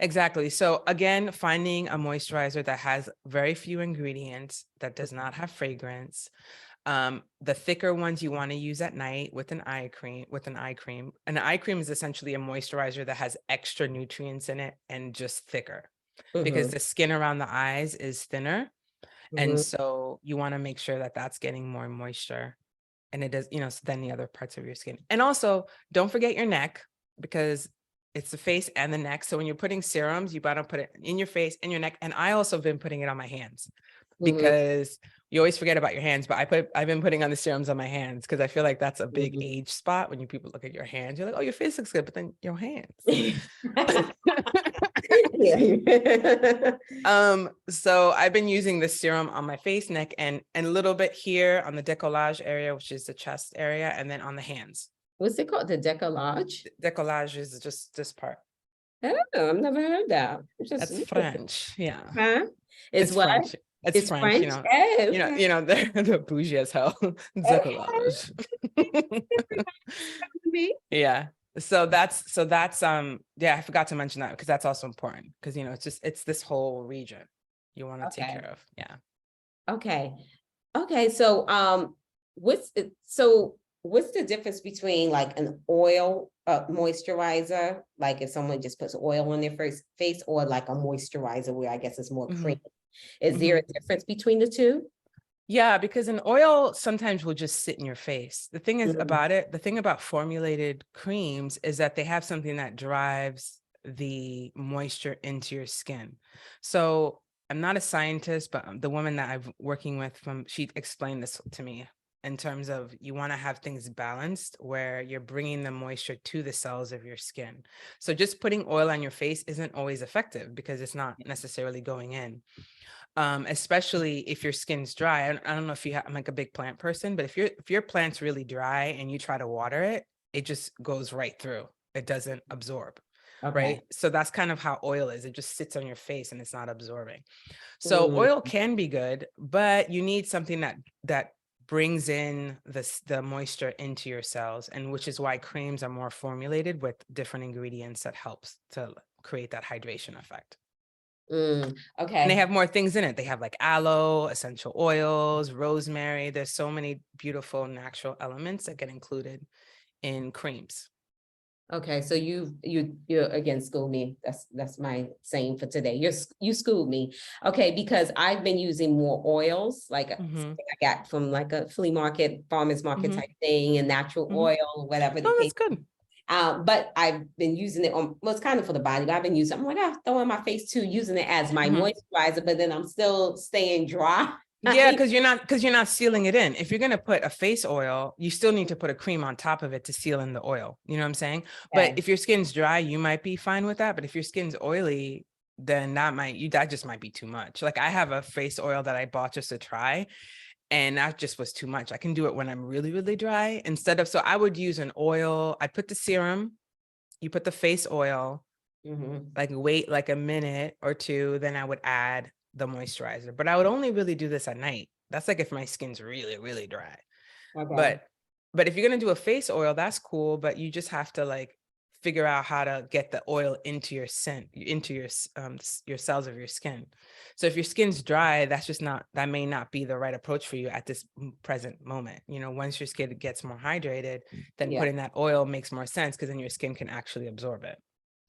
Exactly. So again, finding a moisturizer that has very few ingredients, that does not have fragrance. The thicker ones you want to use at night with an eye cream. An eye cream is essentially a moisturizer that has extra nutrients in it and just thicker, because Mhm. the skin around the eyes is thinner. And Mhm. so you want to make sure that that's getting more moisture, and it does, than the other parts of your skin. And also don't forget your neck, because it's the face and the neck. So when you're putting serums, you gotta put it in your face and your neck. And I also have been putting it on my hands, Mhm. because you always forget about your hands, but I've been putting on the serums on my hands, because I feel like that's a big Mhm. age spot. When people look at your hands, you're like, oh, your face looks good, but then your hands. Yeah. So I've been using this serum on my face, neck, and a little bit here on the décollage area, which is the chest area, and then on the hands. What's it called? The decollage? Décollage is just this part. Oh, I've never heard that. It's just That's French. Yeah. huh? It's It's what? French. It's It's French, French? Oh, okay. they're bougie as hell. Décollage. Okay. Yeah. So that's yeah, I forgot to mention that, because that's also important, because it's this whole region you want to take Okay. care of. Yeah. Okay. Okay. So what's the difference between like an oil moisturizer, like if someone just puts oil on their face, or like a moisturizer where I guess it's more Mhm, cream? Is there mhm. a difference between the two? Yeah, because an oil sometimes will just sit in your face. The thing is Mhm. about it, the thing about formulated creams is that they have something that drives the moisture into your skin. So I'm not a scientist, but the woman that I'm working with she explained this to me in terms of you want to have things balanced where you're bringing the moisture to the cells of your skin. So just putting oil on your face isn't always effective because it's not necessarily going in, especially if your skin's dry. I don't know if I'm like a big plant person, but if your plant's really dry and you try to water it, it just goes right through. It doesn't absorb, Okay. right? So that's kind of how oil is. It just sits on your face and it's not absorbing. So Mm, oil can be good, but you need something that brings in the moisture into your cells, and which is why creams are more formulated with different ingredients that helps to create that hydration effect. And they okay. have more things in it. They have like aloe, essential oils, rosemary. There's so many beautiful natural elements that get included in creams. Okay, so you again school me. That's my saying for today. You schooled me. Okay, because I've been using more oils, like Hmm. something I got from like a flea market, farmers market Hmm. type thing, and natural Hmm. oil, whatever the Oh, case. that's good. But I've been using it on, well, it's kind of for the body, but I've been using, I'm like, throw in my face too, using it as my Hmm. moisturizer, but then I'm still staying dry. Yeah, because you're not sealing it in. If you're gonna put a face oil, you still need to put a cream on top of it to seal in the oil. You know what I'm saying? But Okay. if your skin's dry, you might be fine with that. But if your skin's oily, then that just might be too much. Like I have a face oil that I bought just to try, and that just was too much. I can do it when I'm really, really dry instead of, so I would use an oil. I put the serum, you put the face oil, Mhm. like wait like a minute or two, then I would add the moisturizer. But I would only really do this at night. That's like if my skin's really, really dry. Okay. But but if you're gonna do a face oil, that's cool, but you just have to like figure out how to get the oil into your into your cells of your skin. So if your skin's dry, that may not be the right approach for you at this present moment. You know, once your skin gets more hydrated, then Yeah. putting that oil makes more sense because then your skin can actually absorb it.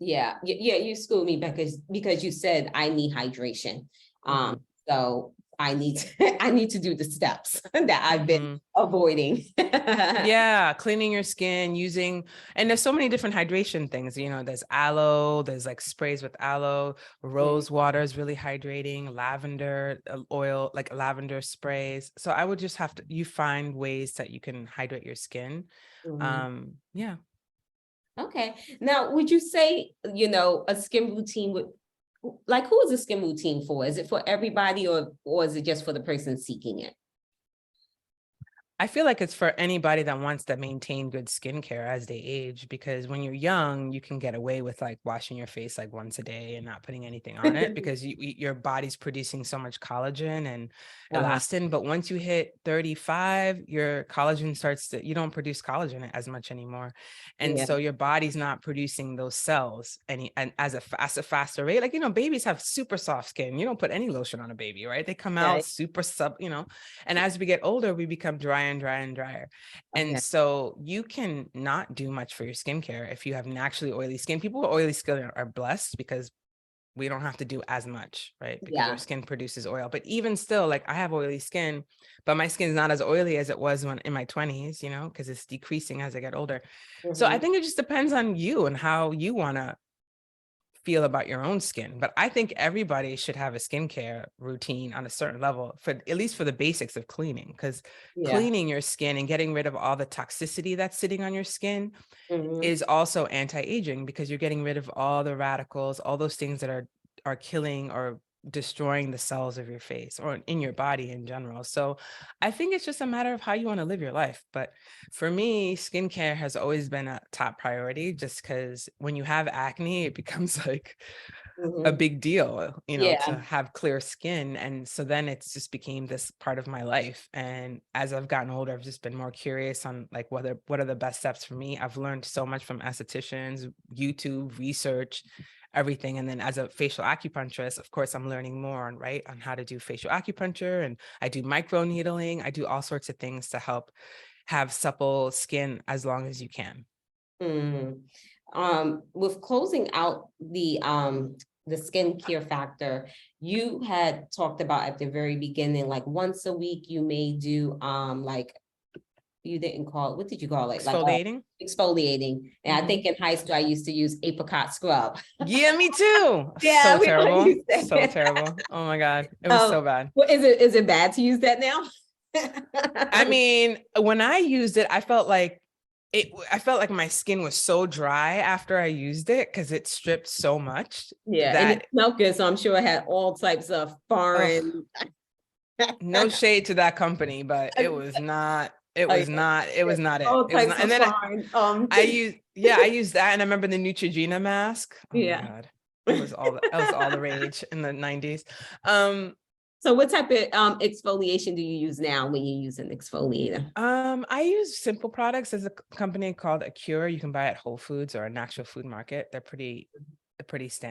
Yeah, yeah, you schooled me because you said I need hydration. Hmm. So I need to, I need to do the steps that I've been Hmm. avoiding. Yeah, cleaning your skin using, and there's so many different hydration things. You know, there's aloe, there's like sprays with aloe, rose water is really hydrating, lavender oil, like lavender sprays. So I would just you find ways that you can hydrate your skin. Mhm. Yeah. Okay. Now, would you say, a skin routine would, like, who is a skin routine for? Is it for everybody, or is it just for the person seeking it? I feel like it's for anybody that wants to maintain good skincare as they age, because when you're young, you can get away with like washing your face like once a day and not putting anything on it because your body's producing so much collagen and Uh-huh. elastin. But once you hit 35, your collagen you don't produce collagen as much anymore. And Yeah. so your body's not producing those cells and as a faster rate. Like, babies have super soft skin. You don't put any lotion on a baby, right? They come Yeah. out super and as we get older, we become drier and drier and drier. And Okay. so you can not do much for your skincare if you have naturally oily skin. People with oily skin are blessed because we don't have to do as much, right? Because our Yeah. skin produces oil. But even still, like I have oily skin, but my skin is not as oily as it was when in my 20s, because it's decreasing as I get older. So I Mhm. think it just depends on you and how you want to feel about your own skin. But I think everybody should have a skincare routine on a certain level, for at least for the basics of cleaning, because Yeah. cleaning your skin and getting rid of all the toxicity that's sitting on your skin Mhm. is also anti-aging, because you're getting rid of all the radicals, all those things that are killing or destroying the cells of your face or in your body in general. So I think it's just a matter of how you want to live your life. But for me, skincare has always been a top priority, just because when you have acne, it becomes like a Mhm. big deal, to Yeah. have clear skin. And so then it's just became this part of my life. And as I've gotten older, I've just been more curious on like what are the best steps for me. I've learned so much from estheticians, YouTube, research, everything. And then as a facial acupuncturist, of course, I'm learning more on how to do facial acupuncture, and I do micro needling. I do all sorts of things to help have supple skin as long as you can. Mm. With closing out the skincare factor, you had talked about at the very beginning, like once a week you may do like you didn't call it, what did you call it? Like Exfoliating. exfoliating. And I think in high school I used to use apricot scrub. Yeah, me too. Yeah, So we all terrible. use So that. terrible. Oh my God. It was so bad. Well, is it bad to use that now? I mean, when I used it, I felt like my skin was so dry after I used it because it stripped so much Yeah, and it that, smelled good, so I'm sure it had all types of ugh, foreign. no shade to that company, but it was not, it Oh, was not, it yeah, was not it. all It was types not. And of then foreign. I used that, and I remember the Neutrogena mask. Oh my Yeah. God. That was all the rage in the 90s. Um, So what type of exfoliation do you use now when you use an exfoliator? I use Simple Products. There's a company called Acure. You can buy at Whole Foods or a natural food market. They're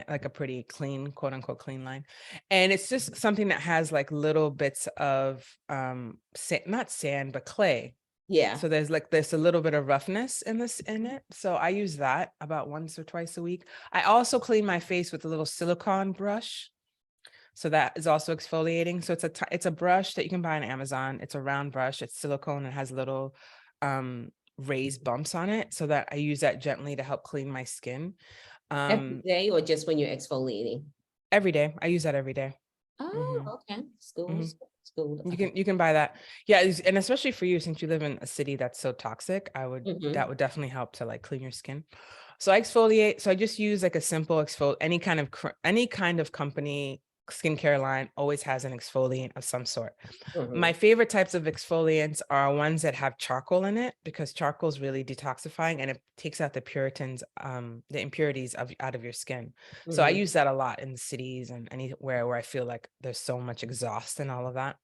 like a pretty clean, quote unquote, clean line. And it's just something that has like little bits of not sand, but clay. Yeah. So there's a little bit of roughness in it. So I use that about once or twice a week. I also clean my face with a little silicone brush. So that is also exfoliating. So it's a brush that you can buy on Amazon. It's a round brush. It's silicone and has little raised bumps on it. So that I use that gently to help clean my skin. Every day or just when you're exfoliating? Every day. I use that every day. Oh, Mhm, okay. mhm. School. You Okay. can buy that. Yeah, and especially for you, since you live in a city that's so toxic, that Mhm. would definitely help to like clean your skin. So I exfoliate. So I just use like a simple exfoliate. Any kind of company skincare line always has an exfoliant of some sort. My Mhm. favorite types of exfoliants are ones that have charcoal in it, because charcoal is really detoxifying and it takes out the impurities out of your skin. So I Mhm. use that a lot in the cities and anywhere where I feel like there's so much exhaust and all of that.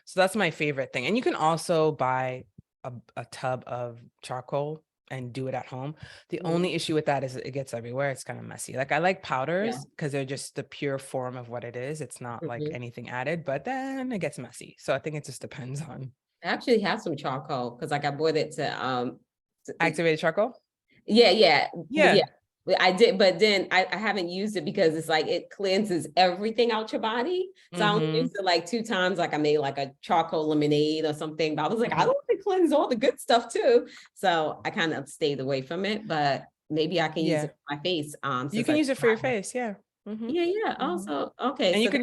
So that's my favorite thing. And you can also buy a tub of charcoal and do it at home. The Mhm. only issue with that is it gets everywhere. It's kind of messy. Like I like Yeah. powders because they're just the pure form of what it is. It's not like Mhm. anything added, but then it gets messy. So I think it just depends on I actually have some charcoal because like I bought it to activated charcoal. yeah, yeah, yeah. Yeah. I did, but then I haven't used it because it's like it cleanses everything out your body. So I only Mm-hmm. used it like 2 times, like I made like a charcoal lemonade or something. But I was like, I Mm-hmm. don't want to cleanse all the good stuff too. So I kind of stayed away from it, but maybe I can use Yeah. it on my face. You Since can I use it for your face. Yeah. Mm-hmm. yeah, yeah. Mm-hmm. Also, okay. And So you can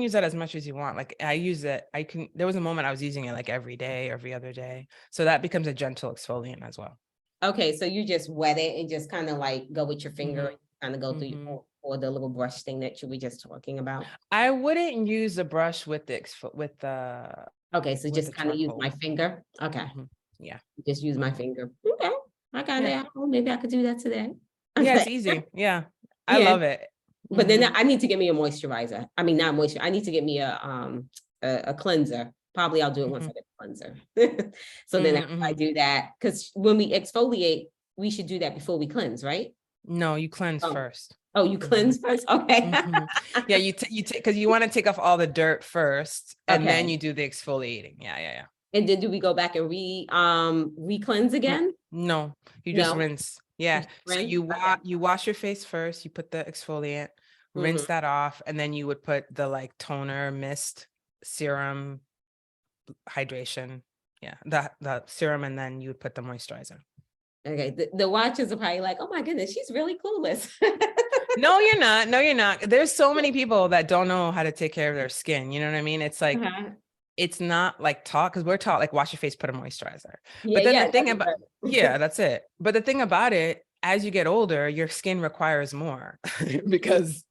use that as much as you want. Like I use it, there was a moment I was using it like every day, every other day. So that becomes a gentle exfoliant as well. okay, so you just wet it and just kind of like go with your finger Mm-hmm. and kind of go through Mm-hmm. or the little brush thing that you were just talking about. I wouldn't use a brush Okay, so with just the kind of use my charcoal. finger. Okay, Hmm. Yeah. just use my Hmm. finger. Okay, I got Yeah. it. Oh, maybe I could do that today. Yeah, Okay, it's easy. Yeah. I yeah, love it. but then Hmm. I need to get me a moisturizer. I mean, not moisture. I need to get me a cleanser. Probably I'll do it once Hmm. I get a cleanser. So then after I Hmm. do that, because when we exfoliate, we should do that before we cleanse, right? No, you cleanse Oh, first. oh, you Hmm. cleanse first? Okay. Hmm. Yeah, you take, because you want to take off all the dirt first, and then Okay. you do the exfoliating. Yeah, yeah, And then do we go back and re-cleanse yeah. again? No, you just No. rinse. Yeah. Just So rinse? Okay. you wash your face first, you put the exfoliant, rinse Mhm. that off, and then you would put the like toner, mist, serum, hydration. Yeah, the serum, and then you would put the moisturizer. Okay. The watchers are probably like, oh my goodness, she's really clueless. No, you're not. No, you're not. There's so many people that don't know how to take care of their skin. You know what I mean? It's like, Uh-huh. it's not like taught, because we're taught like wash your face, put a moisturizer. Yeah, But then the yeah, thing that's about, right. yeah, that's it. But the thing about it, as you get older, your skin requires more Mhm. because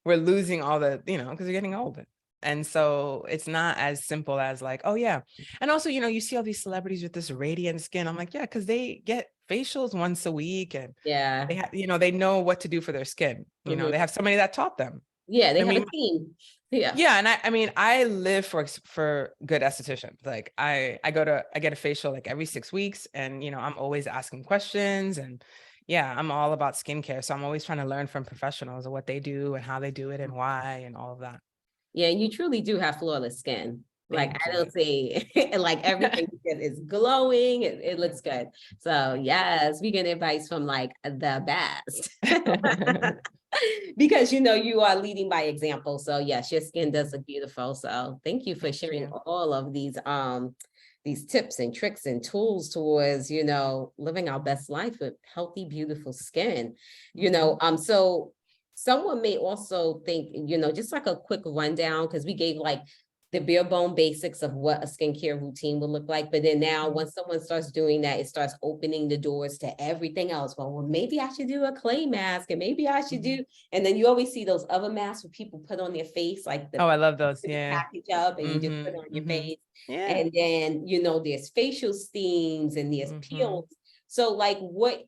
we're losing all the, because you're getting older. And so it's not as simple as like, oh yeah. And also, you see all these celebrities with this radiant skin. I'm like, yeah, because they get facials once a week, and Yeah. they have, they know what to do for their skin. Mhm. They have somebody that taught them. Yeah, they I have a mean, team. Yeah. yeah, and I mean, I live for good estheticians. Like I get a facial like every 6 weeks, and I'm always asking questions, and yeah, I'm all about skincare. So I'm always trying to learn from professionals of what they do and how they do it and why and all of that. Yeah, you truly do have flawless skin. Like Thank I you. don't see like everything is glowing. It looks good. So yes, we get advice from like the best. Because you are leading by example. So yes, your skin does look beautiful. So thank you for Thank sharing you. all of these tips and tricks and tools towards, living our best life with healthy, beautiful skin. So someone may also think, just like a quick rundown, because we gave like the bare bone basics of what a skincare routine would look like. But then now, Mhm. once someone starts doing that, it starts opening the doors to everything else. Well, maybe I should do a clay mask, and maybe I should Mhm. do, and then you always see those other masks where people put on their face, like Oh, the I love those. Yeah. package up and you just put it Mhm. on your Mhm. face. Yeah. And then, there's facial steams and there's Mhm. peels. So like what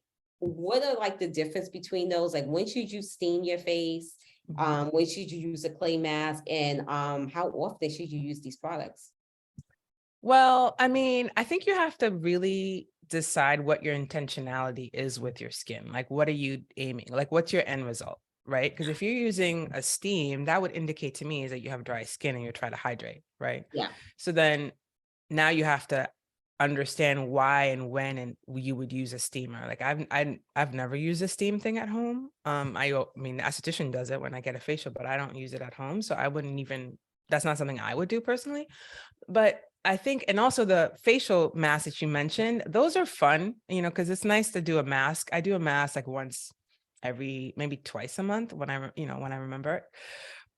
are like the difference between those? Like when should you steam your face? Mhm. When should you use a clay mask? And how often should you use these products? Well, I mean, I think you have to really decide what your intentionality is with your skin. Like, what are you aiming? Like, what's your end result? Right. Because if you're using a steam, that would indicate to me is that you have dry skin and you're trying to hydrate. Right. Yeah. So then now you have to understand why and when and you would use a steamer. Like I've never used a steam thing at home. I mean the esthetician does it when I get a facial, but I don't use it at home. So I wouldn't even, that's not something I would do personally. But I think, and also the facial masks that you mentioned, those are fun, because it's nice to do a mask. I do a mask like once every, maybe twice a month when when I remember it.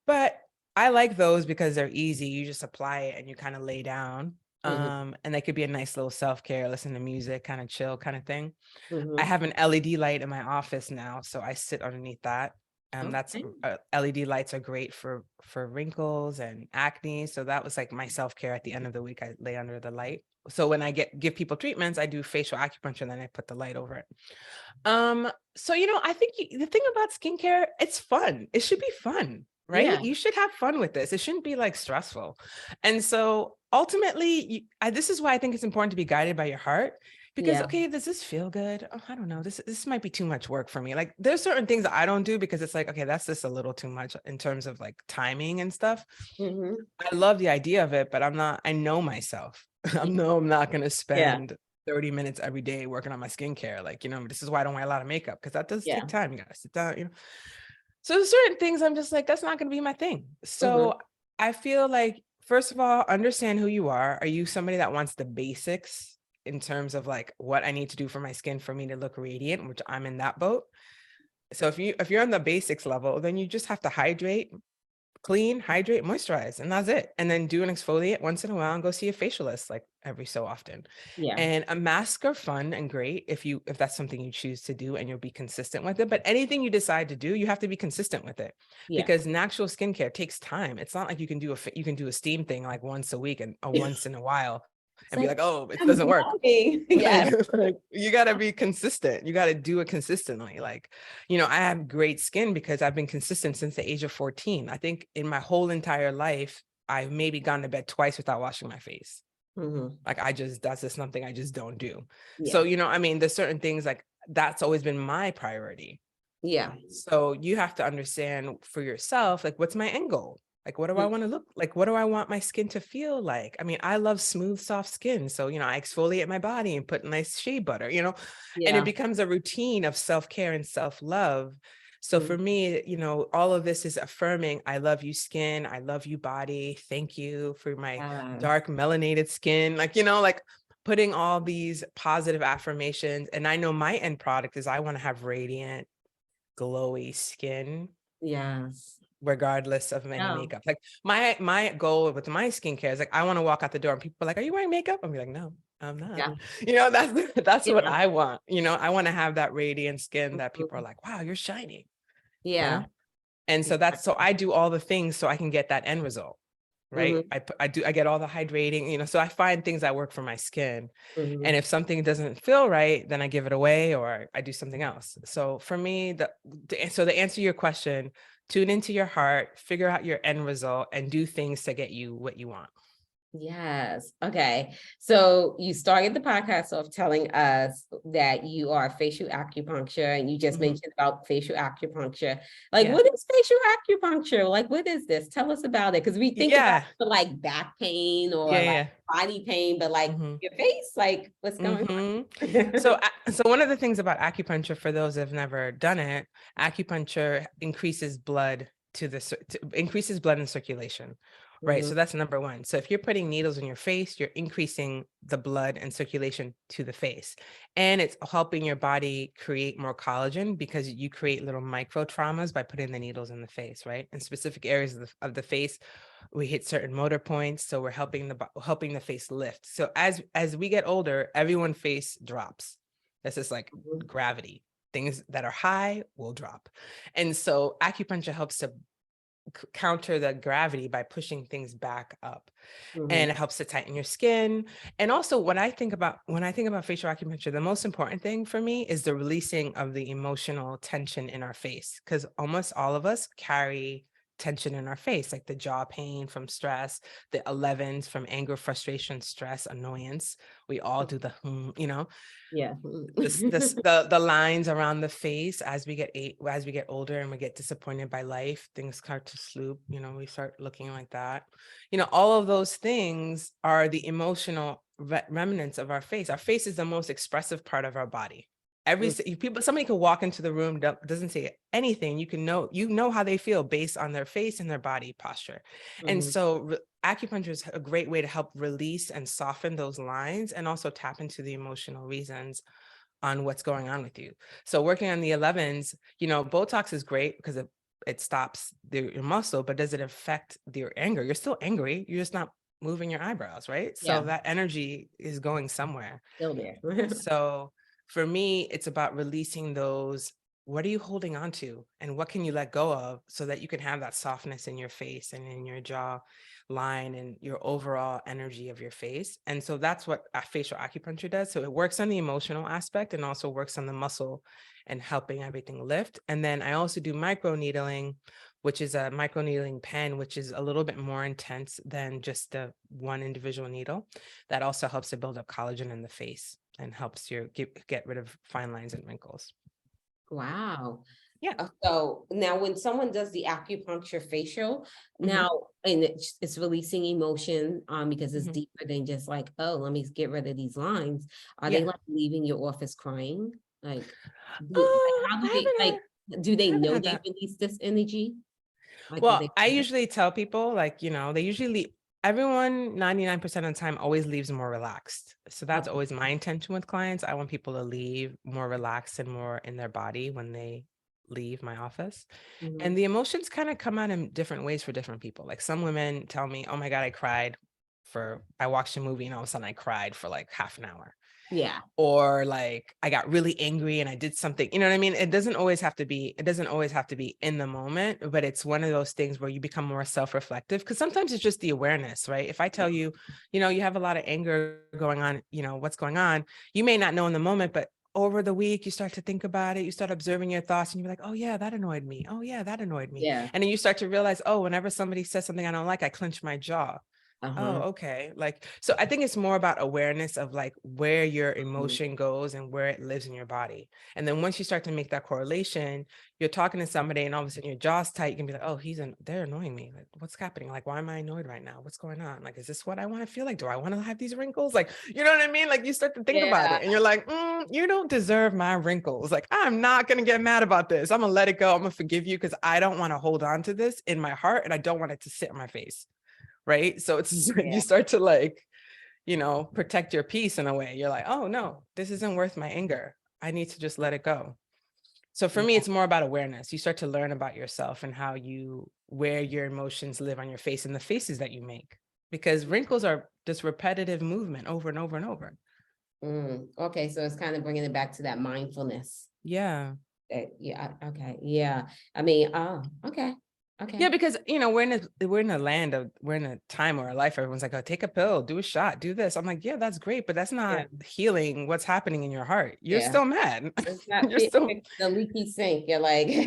But I like those because they're easy. You just apply it and you kind of lay down. Hmm. And they could be a nice little self-care, listen to music, kind of chill kind of thing. I Hmm. have an LED light in my office now, so I sit underneath that. That's Okay. LED lights are great for wrinkles and acne. So that was like my self-care at the end of the week. I lay under the light. So when I give people treatments, I do facial acupuncture and then I put the light over it. So I think the thing about skincare, it's fun. It should be fun, right? Yeah. You should have fun with this. It shouldn't be like stressful. And so ultimately, this is why I think it's important to be guided by your heart. Because Yeah. okay, does this feel good? Oh, I don't know. This might be too much work for me. Like there's certain things that I don't do because it's like, okay, that's just a little too much in terms of like timing and stuff. Hmm. I love the idea of it, but I know myself. I know I'm not gonna Yeah. spend 30 minutes every day working on my skincare. Like, this is why I don't wear a lot of makeup because that does take Yeah. time. You gotta sit down. So there's certain things I'm just like, that's not gonna be my thing. Hmm. So I feel like, first of all, understand who you are. Are you somebody that wants the basics in terms of like what I need to do for my skin for me to look radiant, which I'm in that boat. So if you're on the basics level, then you just have to hydrate, clean, hydrate, moisturize, and that's it. And then do an exfoliate once in a while and go see a facialist like every so often. Yeah. And a mask are fun and great if that's something you choose to do and you'll be consistent with it. But anything you decide to do, you have to be consistent with it Yeah. because natural skincare takes time. It's not like you can do a steam thing like once a week and once in a while It's and be like like, oh, it I'm doesn't work. glowing. Like, Yes. like, you got to be consistent. You got to do it consistently. Like, I have great skin because I've been consistent since the age of 14. I think in my whole entire life, I've maybe gone to bed twice without washing my face. Hmm. Like that's just something I just don't do. So, Yeah. I mean, there's certain things like that's always been my priority. Yeah. So you have to understand for yourself, like, what's my end goal? Like, what do I Mm. want to look like? What do I want my skin to feel like? I mean, I love smooth, soft skin. So, I exfoliate my body and put nice shea butter, and it Yeah. becomes a routine of self-care and self-love. So Mm. for me, all of this is affirming, I love you, skin. I love you, body. Thank you for my Yes. dark melanated skin. Like putting all these positive affirmations. And I know my end product is I want to have radiant, glowy skin Yes. regardless of any Oh, makeup. Like my goal with my skincare is like I want to walk out the door and people are like, are you wearing makeup? I'm like, no, I'm not. yeah. That's what Yeah. I want. I want to have that radiant skin that people are Mhm. like, wow, you're shining, you Yeah. know? And so Exactly. I do all the things so I can get that end result. right? I get all the hydrating, so I find things that work for my skin. And Mhm. if something doesn't feel right, then I give it away or I do something else. So for me, to answer your question, tune into your heart, figure out your end result, and do things to get you what you want. Yes. Okay. So you started the podcast off telling us that you are facial acupuncture and you just Mhm. mentioned about facial acupuncture. Like, Yeah. what is facial acupuncture? Like, what is this? Tell us about it. Because we think about Yeah. it for like back pain or Yeah. like Yeah. body pain, but like Mhm. your face, like what's going Mhm. on? So one of the things about acupuncture, for those that have never done it, acupuncture increases blood increases blood in circulation, right? Mhm, So that's number one. So if you're putting needles in your face, you're increasing the blood and circulation to the face, and it's helping your body create more collagen because you create little micro traumas by putting the needles in the face, right? In specific areas of the face, we hit certain motor points, so we're helping the face lift. So as we get older, everyone face drops. This is like mhm, gravity. Things that are high will drop. And so acupuncture helps to counter the gravity by pushing things back up, and mhm, it helps to tighten your skin. And also, when I think about facial acupuncture, the most important thing for me is the releasing of the emotional tension in our face, because almost all of us carry tension in our face, like the jaw pain from stress, the 11s from anger, frustration, stress, annoyance. We all do the yeah. the lines around the face as we get older and we get disappointed by life, things start to sloop, we start looking like that. All of those things are the emotional remnants of our face. Our face is the most expressive part of our body. Somebody could walk into the room, doesn't say anything, you know how they feel based on their face and their body posture. And Mhm, so acupuncture is a great way to help release and soften those lines, and also tap into the emotional reasons on what's going on with you. So working on the 11s, Botox is great because it stops your muscle, but does it affect your anger? You're still angry. You're just not moving your eyebrows, right? So yeah, that energy is going somewhere. still there. So for me, it's about releasing those. What are you holding on to? And what can you let go of so that you can have that softness in your face and in your jaw line and your overall energy of your face? And so that's what facial acupuncture does. So it works on the emotional aspect and also works on the muscle and helping everything lift. And then I also do micro needling, which is a micro needling pen, which is a little bit more intense than just the one individual needle. That also helps to build up collagen in the face and helps you get rid of fine lines and wrinkles. Wow. Yeah. So now when someone does the acupuncture facial, Hmm. now and it's releasing emotion because it's Hmm. deeper than just like, oh, let me get rid of these lines. Are they Yeah. like leaving your office crying? Like, how do they I like do they haven't know had they that. release this energy? Like, do they Well, I know it? usually tell people, like, they usually everyone 99% of the time always leaves more relaxed. So that's Okay. always my intention with clients. I want people to leave more relaxed and more in their body when they leave my office. And Mhm. the emotions kind of come out in different ways for different people. Like some women tell me, "Oh my God, I watched a movie and all of a sudden I cried for like half an hour." Yeah. Or like I got really angry and I did something, you know what I mean? It doesn't always have to be in the moment, but it's one of those things where you become more self-reflective, because sometimes it's just the awareness, right? If I tell you, you have a lot of anger going on, what's going on, you may not know in the moment, but over the week you start to think about it, you start observing your thoughts and you're like, oh yeah, that annoyed me. Oh yeah, that annoyed me. Yeah. And then you start to realize, oh, whenever somebody says something I don't like, I clench my jaw. Oh, Uh-huh. okay. Like, so I think it's more about awareness of like where your Mhm. emotion goes and where it lives in your body. And then once you start to make that correlation, you're talking to somebody and all of a sudden your jaw's tight, you can be like, oh, they're annoying me. Like, what's happening? Like, why am I annoyed right now? What's going on? Like, is this what I want to feel like? Do I want to have these wrinkles? Like, you know what I mean? Like you start to think about Yeah. it and you're like, you don't deserve my wrinkles. Like, I'm not going to get mad about this. I'm going to let it go. I'm going to forgive you because I don't want to hold on to this in my heart and I don't want it to sit in my face. Right. So it's you Yeah. start to like, protect your peace in a way. You're like, oh no, this isn't worth my anger. I need to just let it go. So for me, Yeah. it's more about awareness. You start to learn about yourself and where your emotions live on your face and the faces that you make, because wrinkles are just repetitive movement over and over and over. Okay, so it's kind of bringing it back to that mindfulness. Yeah. Yeah, okay, yeah. I mean, oh, okay. Okay. Yeah, because we're in a land of we're in a time where our life, everyone's like, oh, take a pill, do a shot, do this. I'm like, yeah, that's great, but that's Yeah. not healing what's happening in your heart. You're Yeah. still mad. It's not You're still fix the leaky sink. You're like, no, you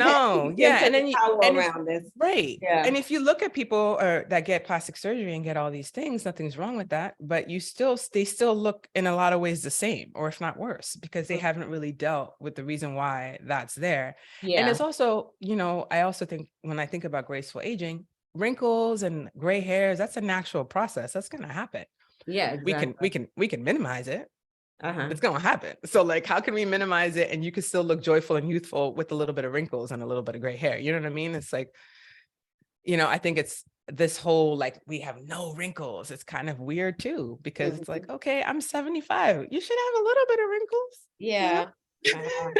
can yeah. put And the then towel and if around this. right. Yeah. And if you look at people that get plastic surgery and get all these things, nothing's wrong with that. But they still look in a lot of ways the same, or if not worse, because they haven't really dealt with the reason why that's there. And Yeah. it's also, I also think when I think about graceful aging, wrinkles and gray hairs, that's a natural process. That's gonna happen. Yeah, We can exactly. we can we can minimize it, but Uh-huh. it's gonna happen. So like, how can we minimize it and you can still look joyful and youthful with a little bit of wrinkles and a little bit of gray hair? You know what I mean? It's like, I think it's this whole like we have no wrinkles. It's kind of weird too, because it's like, Mhm. okay, I'm 75. You should have a little bit of wrinkles, you know? Yeah. Uh-huh.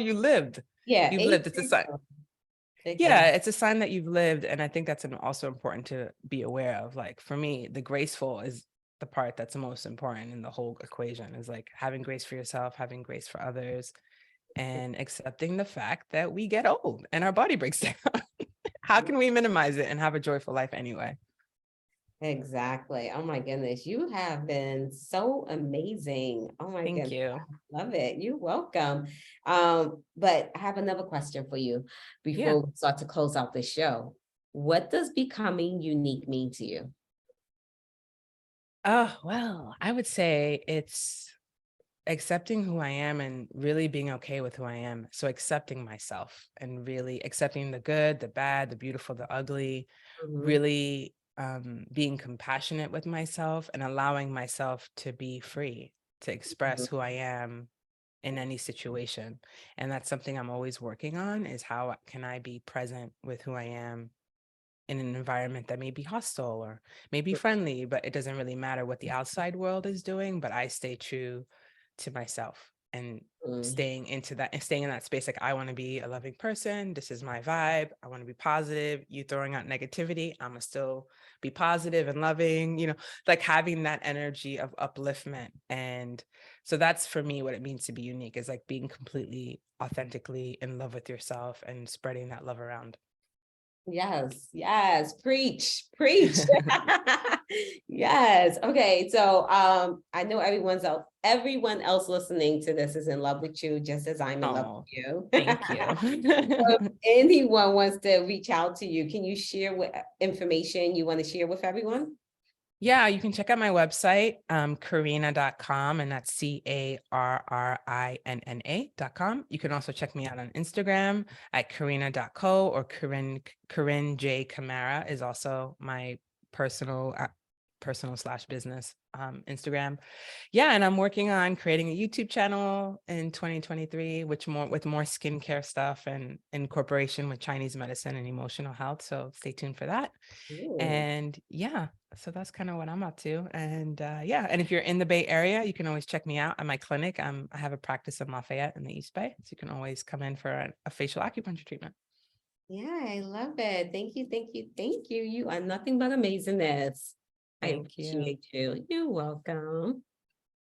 You lived. Yeah. You've Age lived. It's a sign. graceful. Yeah, Exactly. it's a sign that you've lived. And I think that's also important to be aware of. Like for me, the graceful is the part that's the most important in the whole equation, is like having grace for yourself, having grace for others, and accepting the fact that we get old and our body breaks down. How can we minimize it and have a joyful life anyway? Exactly. Oh my goodness. You have been so amazing. Oh my Thank goodness. you. Love it. You're welcome. But I have another question for you Yeah. before we start to close out the show. What does becoming unique mean to you? Oh, well, I would say it's accepting who I am and really being okay with who I am. So accepting myself and really accepting the good, the bad, the beautiful, the ugly, Mhm. really being compassionate with myself and allowing myself to be free to express who I am in any situation. And that's something I'm always working on, is how can I be present with who I am in an environment that may be hostile or may be friendly, but it doesn't really matter what the outside world is doing, but I stay true to myself and Mhm. staying into that and staying in that space. Like, I want to be a loving person. This is my vibe. I want to be positive. You throwing out negativity, I'm gonna still be positive and loving, like having that energy of upliftment. And so that's for me what it means to be unique, is like being completely authentically in love with yourself and spreading that love around. Yes, yes, preach, preach. Yes. Okay. So I know everyone else listening to this is in love with you just as I'm in love with Oh, you. thank you. So if anyone wants to reach out to you, can you share what information you want to share with everyone? Yeah, you can check out my website, carrina.com, and that's CARRINNA.com. You can also check me out on Instagram at carrina.co, or Carine J. Camara is also my personal/business Instagram. Yeah, and I'm working on creating a YouTube channel in 2023, with more skincare stuff and incorporation with Chinese medicine and emotional health. So stay tuned for that. Ooh. And yeah, so that's kind of what I'm up to. And yeah, and if you're in the Bay Area, you can always check me out at my clinic. I have a practice in Lafayette in the East Bay, so you can always come in for a facial acupuncture treatment. Yeah, I love it. Thank you, thank you, thank you. You are nothing but amazingness. I Thank you. appreciate you. You're welcome.